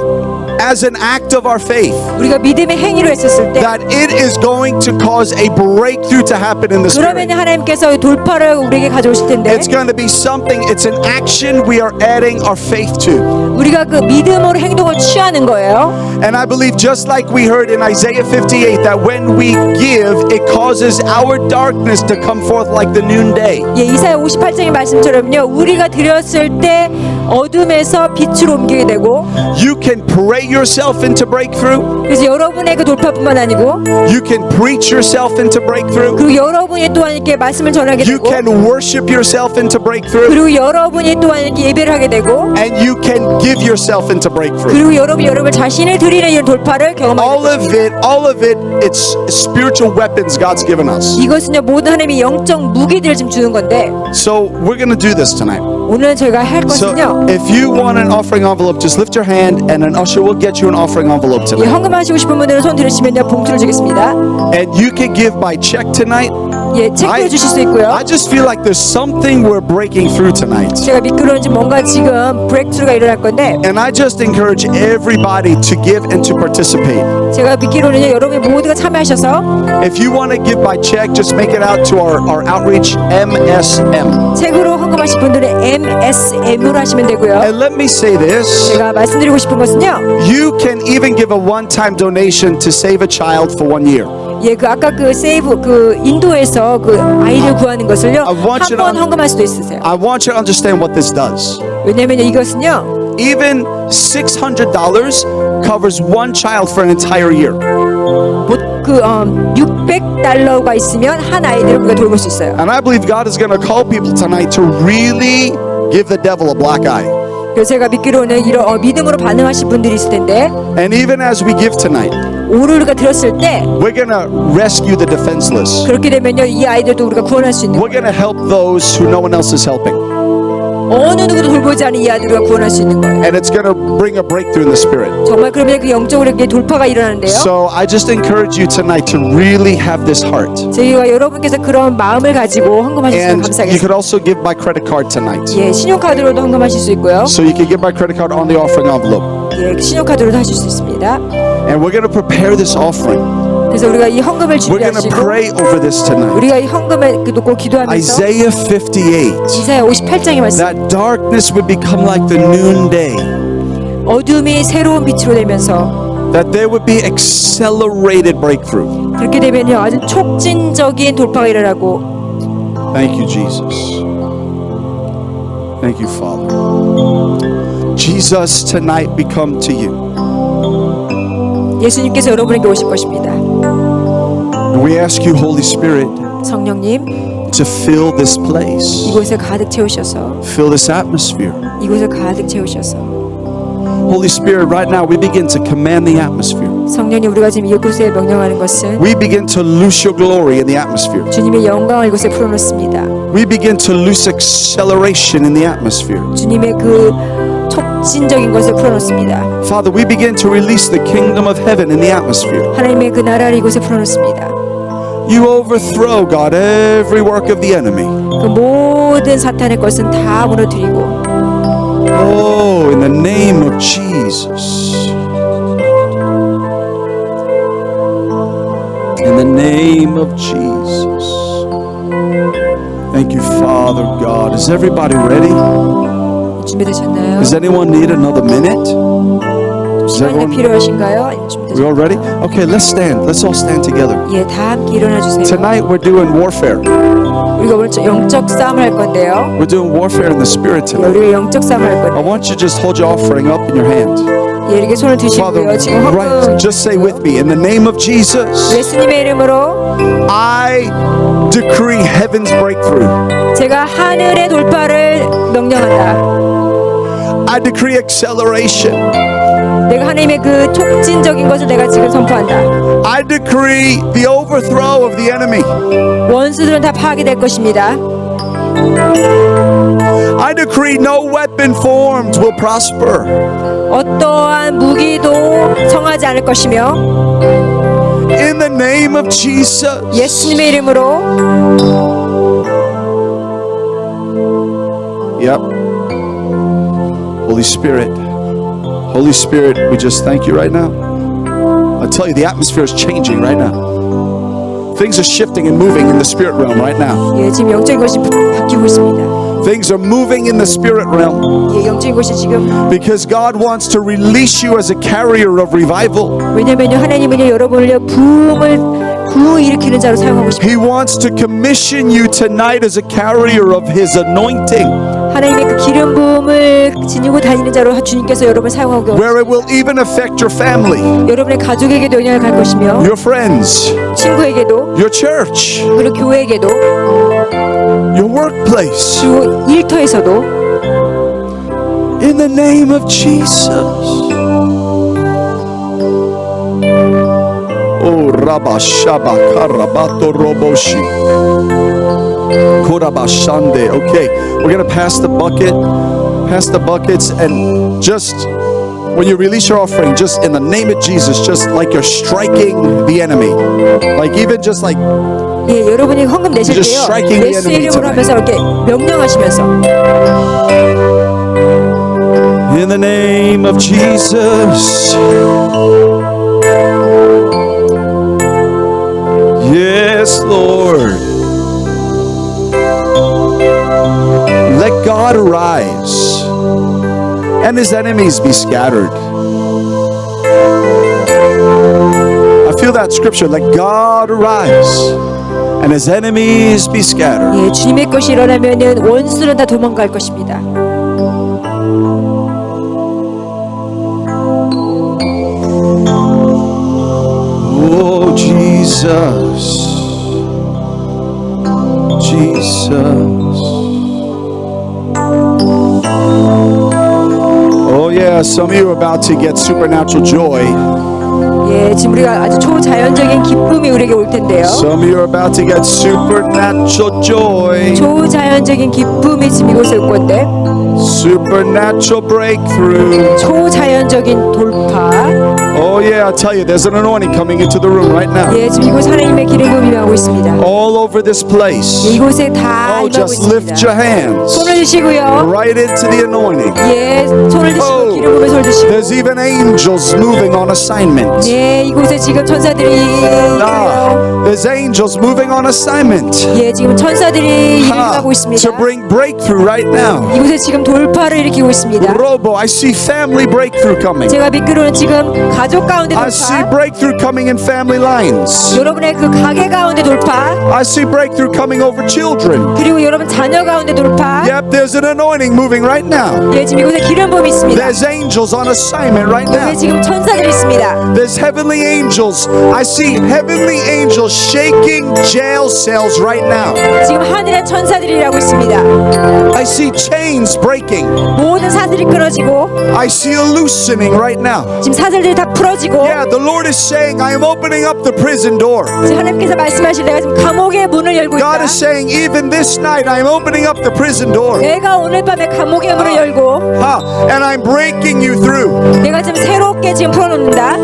as an act of our faith, 우리가 믿음의 행위로 했었을 때, that it is going to cause a breakthrough to happen in the 그러면 Spirit. 하나님께서 돌파를 우리에게 가져오실 텐데, It's going to be something, it's an action we are adding our faith to. 우리가 그 믿음으로 행동을 취하는 거예요. And I believe just like we heard in Isaiah 58 that when we give, it causes our darkness to come forth like the noonday. 예, 이사야 58장의 말씀처럼요, 우리가 드렸을 때 어둠에서 빛으로 옮기게 되고, You can pray yourself into breakthrough. 그래서 여러분의 그 돌파뿐만 아니고, You can preach yourself into breakthrough. 그리고 여러분이 또한 이렇게 말씀을 전하게 You 되고, can worship yourself into breakthrough. 그리고 여러분이 또한 이렇게 예배를 하게 되고, And you can give yourself into breakthrough. 그리고 여러분 자신을 드리는 이런 돌파를 경험하게 됩니다. All of it, it's spiritual weapons God's given us. 이것은요, 모든 하나님이 영적 무기들을 지금 주는 건데, So we're going to do this tonight. 오늘 제가 할 So 것은요, if you want an offering envelope, just lift your hand and an usher will get you an offering envelope 예, tonight. 헌금하시고 싶은 분들은 손 들으시면요, 봉투를 주겠습니다. And you can give by check tonight. 예, 체크해 주실 수 있고요. I just feel like there's something we're breaking through tonight. 제가 믿기로는 지금 뭔가 지금 브레이크스루가 일어날 건데, And I just encourage everybody to give and to participate. 제가 믿기로는요, 여러분이 모두가 참여하셔서 If you want to give by check, just make it out to our outreach MSM. 책으로 헌금하실 분들은 MSM으로 하시면 되고요. And let me say this. 제가 말씀드리고 싶은 것은요, You can even give a one-time donation to save a child for 1 year. 예, 그 아까 그 세이브 그 인도에서 그 아이를 구하는 것을요, I want you 한 번 to- 헌금할 수도 있으세요. I want you to understand what this does. 왜냐면 이것은요, Even $600 covers one child for an entire year. 600달러가 있으면 한 아이를 우리가 돌볼 수 있어요. And I believe God is going to call people tonight to really give the devil a black eye. 그래서 제가 믿기로는 이런 믿음으로 반응하실 분들이 있을 텐데, And even as we give tonight, 오를 우리가 드렸을 때 we're going to rescue the defenseless. 그렇게 되면요, 이 아이들도 우리가 구원할 수 있는 We're going to help those who no one else is helping. 어느 누구도 돌보지 않은 이 아이들을 우리가 구원할 수 있는 거예요. And it's going to bring a breakthrough in the spirit. 정말 그러면 그 영적으로 이렇게 돌파가 일어나는데요. So I just encourage you tonight to really have this heart. 저희가 여러분께서 그런 마음을 가지고 헌금하셨으면 And you could 감사하겠습니다. also give by credit card tonight. 예, 신용카드로도 헌금하실 수 있고요. So you can give by credit card on the offering envelope. 예, 신용카드로도 하실 수 있습니다. And we're going to prepare this offering. 그래서 우리가 이 헌금을 We're going to 준비하시고 pray over this tonight. 우리가 이 헌금을 놓고 기도하면서 Isaiah 58. 이사야 58장의 말씀 That darkness would become like the noonday. 어둠이 새로운 빛으로 되면서 That there would be accelerated breakthrough. 그렇게 되면요 아주 촉진적인 돌파가 일어나고 Thank you, Jesus. Thank you, Father. Jesus, tonight we come to you. 예수님께서 여러분에게 오실 것입니다. And we ask you, Holy Spirit, 성령님 to fill this place, 이곳을 가득 채우셔서 fill this atmosphere. 이곳을 가득 채우셔서 Holy Spirit, right now we begin to command the atmosphere. 성령님 우리가 지금 이곳에 명령하는 것은 We begin to loose your glory in the atmosphere. 주님의 영광을 이곳에 풀어놓습니다. We begin to loose acceleration in the atmosphere. 주님의 그 촉진적인 것을 풀어놓습니다. Father, we begin to release the kingdom of heaven in the atmosphere. 하나님의 그 나라를 이곳에 풀어놓습니다. You overthrow, God, every work of the enemy. 그 모든 사탄의 것은 다 무너뜨리고 Oh, in the name of Jesus. In the name of Jesus. Thank you, Father God. Is everybody ready? 준비되셨나요? Does anyone need another minute? Is 시간이 everyone? 필요하신가요? 아니면 We 준비되셨나요? all ready? Okay, let's stand. Let's all stand together. 예, 다 함께 일어나 주세요. Tonight we're doing warfare. 우리가 오늘 영적 싸움을 할 건데요. We're doing warfare in the spirit 예, tonight. 우리가 영적 싸움을 할 I 건데 want you to just hold your offering up in your hand. 예, 이렇게 손을 Father, 드시고요. 지금 right, 헌금 just say with me, in the name of Jesus, 예수님의 이름으로 I decree heaven's breakthrough. 제가 하늘의 돌파를 명령한다. I decree acceleration. 내가 하나님의 그 촉진적인 것을 내가 지금 선포한다. I decree the overthrow of the enemy. 원수들은 다 파괴될 것입니다. I decree no weapon formed will prosper. 어떠한 무기도 성하지 않을 것이며 In the name of Jesus. 예수님의 이름으로 Yep. Holy Spirit. Holy Spirit, we just thank you right now. I tell you, the atmosphere is changing right now. Things are shifting and moving in the spirit realm right now. 예, 지금 영적인 것이 바뀌고 있습니다. Things are moving in the spirit realm 예, 영적인 것이 지금 because God wants to release you as a carrier of revival. 왜냐면요 하나님은요 여러분을 부흥을 일으키는 자로 사용하고 싶어요. He wants to commission you tonight as a carrier of His anointing, 하나님의 그 기름 부음을 지니고 다니는 자로 주님께서 여러분을 사용하고 where it will even affect your family, 여러분의 가족에게도 영향을 갈 것이며 your friends, 친구에게도 your church, 그리고 교회에게도 your workplace. 그리고 일터에서도 In the name of Jesus. Oh, Rabba Shaba Karabato Roboshi. Korabashande. Okay, we're going to pass the buckets, and just when you release your offering, just in the name of Jesus, just like you're striking the enemy. Like even just like 예, 여러분이 헌금 내실 Just 때요 striking the 예수 enemy 이름으로 tonight. 하면서 이렇게 명령하시면서 in the name of Jesus. Yes, Lord. Let God arise and His enemies be scattered. I feel that scripture. Let God arise and His enemies be scattered. 예, 주님의 것이 일어나면은 원수들은 다 도망갈 것입니다. Oh, Jesus. Jesus. Oh, yeah, some of you are about to get supernatural joy. 예, 지금 우리가 아주 초자연적인 기쁨이 우리에게 올 텐데요. Some of you are about to get supernatural joy. 초자연적인 기쁨이 지금 이곳에 올 건데 Supernatural breakthrough. 초자연적인 돌파. Oh, yeah. Yeah, I tell you, there's an anointing coming into the room right now. 예, 지금 이곳 하나님의 기름이 임하고 있습니다. All over this place. 이곳에 다 Oh, 임하고 just lift 있습니다. your hands 손을 드시고요. right into the anointing. 예, 손을 드시고 Oh, 기름 부음에 손을 드시고. there's even angels moving on assignment. 예, 이곳에 지금 천사들이 있고요. There's angels moving on assignment. 예, 지금 천사들이 일을 하고 있습니다. To bring breakthrough right now. 이곳에 지금 돌파를 일으키고 있습니다. Robo, I see family breakthrough coming. 제가 믿기로는 지금 가족 가운데 I see 돌파, breakthrough coming in family lines. 여러분의 그 가게 가운데 돌파, I see breakthrough coming over children. 그리고 여러분 자녀 가운데 돌파. Yep, there's an anointing moving right now. 예, 지금 이곳에 기름 부음이 있습니다. There's angels on assignment right now. 여기에 지금 천사들이 있습니다. There's heavenly angels. I see heavenly angels shaking jail cells right now. 지금 하늘의 천사들이 일하고 있습니다. I see chains breaking. 모든 사슬이 끊어지고 I see a loosening right now. 지금 사슬들이 다 풀어지고 Yeah, the Lord is saying, I am opening up the prison door. 지금 하나님께서 말씀하실 내가 지금 감옥의 문을 열고 God 있다. is saying, even this night, I am opening up the prison door. 내가 오늘 밤에 감옥의 문을 열고 And I'm breaking you through. 내가 지금 새롭게 지금 풀어놓는다.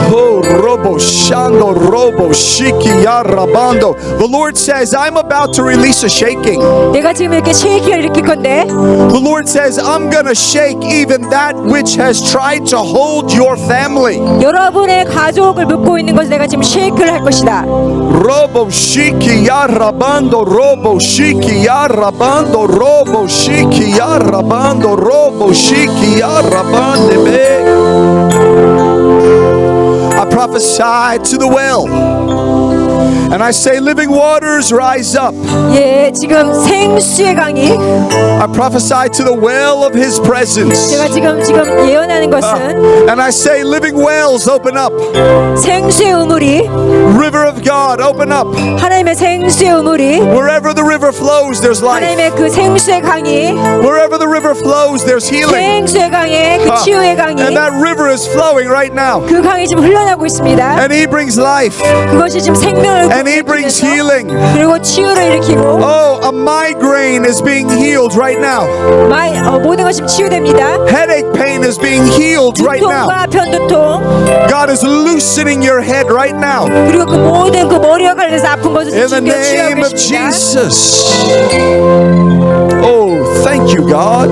Oh, robo shando robo shiki ya rabando. The Lord says, I'm about to release a shaking. 내가 지금 이렇게 쉐이키를 일으킬 건데 The Lord says, I'm gonna shake even that which has tried to hold your family. 여러분의 가족을 묶고 있는 것을 내가 지금 쉐이크를 할 것이다. Robo shiki ya rabando robo shiki ya rabando robo shiki ya rabando robo shiki ya rabande be. I prophesy to the well, and I say, living waters, rise up. 예, 지금 생수의 강이 I prophesy to the well of His presence, 제가 지금 예언하는 것은 and I say, living wells, open up. 생수의 우물이 River of God, open up. 하나님의 생수의 우물이 Wherever the river flows, there's life. 하나님의 그 생수의 강이 Wherever the river flows, there's healing. 생수의 강에 그 치유의 강이 And that river is flowing right now. 그 강이 지금 흘러나고 있습니다. And He brings life. 그것이 지금 생명을 And He brings healing. 그리고 치유를 일으키고 Oh, a migraine is being healed right now. 모든 것이 치유됩니다. Headache pain is being healed right now. 두통과 편두통 God is loosening your head right now. 그리고 그 모든 그 머리와 관련해서 아픈 것을 In the 지금 치유하고 name of 계십니다. Jesus. Oh, thank you, God.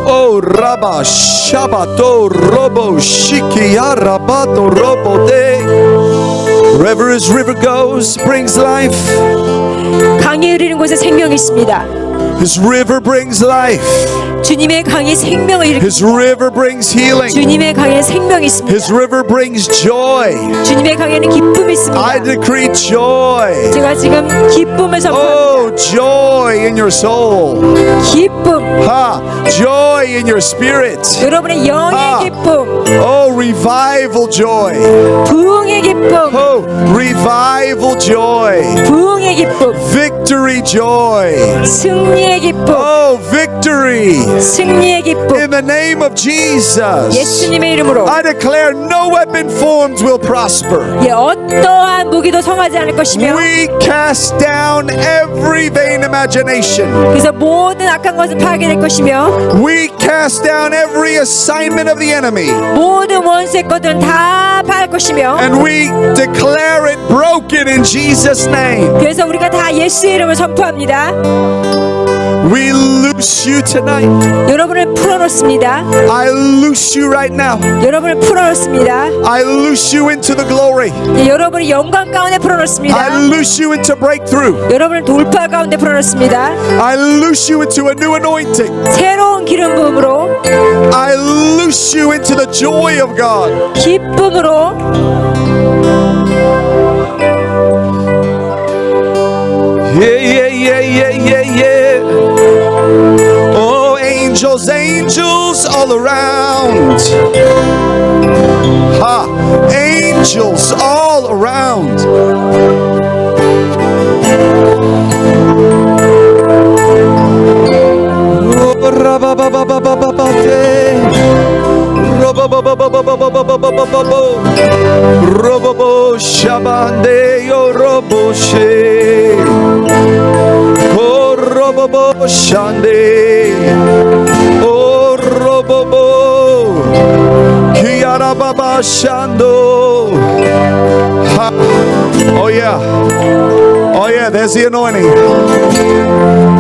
Oh, Rabba Shabato Robo Shikia Rabato Robo De. Wherever His river goes, brings life. 강이 흐르는 곳에 생명이 있습니다. His river brings life. 주님의 강이 생명을 His 일으킵니다. river brings healing. 주님의 강에는 생명이 있습니다. His river brings joy. 주님의 강에는 기쁨이 있습니다. I decree joy. 제가 지금 기쁨을 선포합니다. Oh, joy in your soul. 기쁨. Joy in your spirit. 여러분의 영의 기쁨. Oh, revival joy. 부흥의 기쁨. Oh, revival joy. 부흥의 기쁨. Victory joy. 승리의 기쁨. Oh, victory. 승리의 기쁨. In the name of Jesus. 예수님의 이름으로 I declare no weapon formed will prosper. 예, 어떠한 무기도 성하지 않을 것이며 We cast down every vain imagination. 그래서 모든 악한 것은 파괴될 것이며 We cast down every assignment of the enemy. 모든 원수의 것들은 다 파할 것이며 And we declare it broken in Jesus' name. 그래서 우리가 다 예수의 이름을 선포합니다. We loose you tonight. 여러분을 풀어놓습니다. I loose you right now. 여러분을 풀어놓습니다. I loose you into the glory. 예, 여러분을 영광 가운데 풀어놓습니다. I loose you into breakthrough. 여러분을 돌파 가운데 풀어놓습니다. I loose you into a new anointing. 새로운 기름 부음으로 I loose you into the joy of God. 기쁨으로 Yeah. Oh, angels, angels all around. Angels all around. Robobo Shabande yo roboshe. Oh robobo shande. Oh robobo. Shando. Oh yeah. Oh yeah, there's the anointing.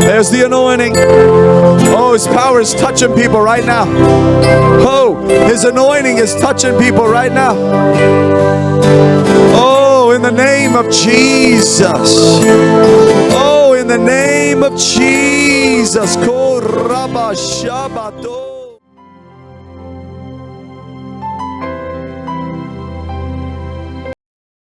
There's the anointing. Oh, his power is touching people right now. Oh, his anointing is touching people right now. Oh, in the name of Jesus. Oh, in the name of Jesus. Ko raba shabato.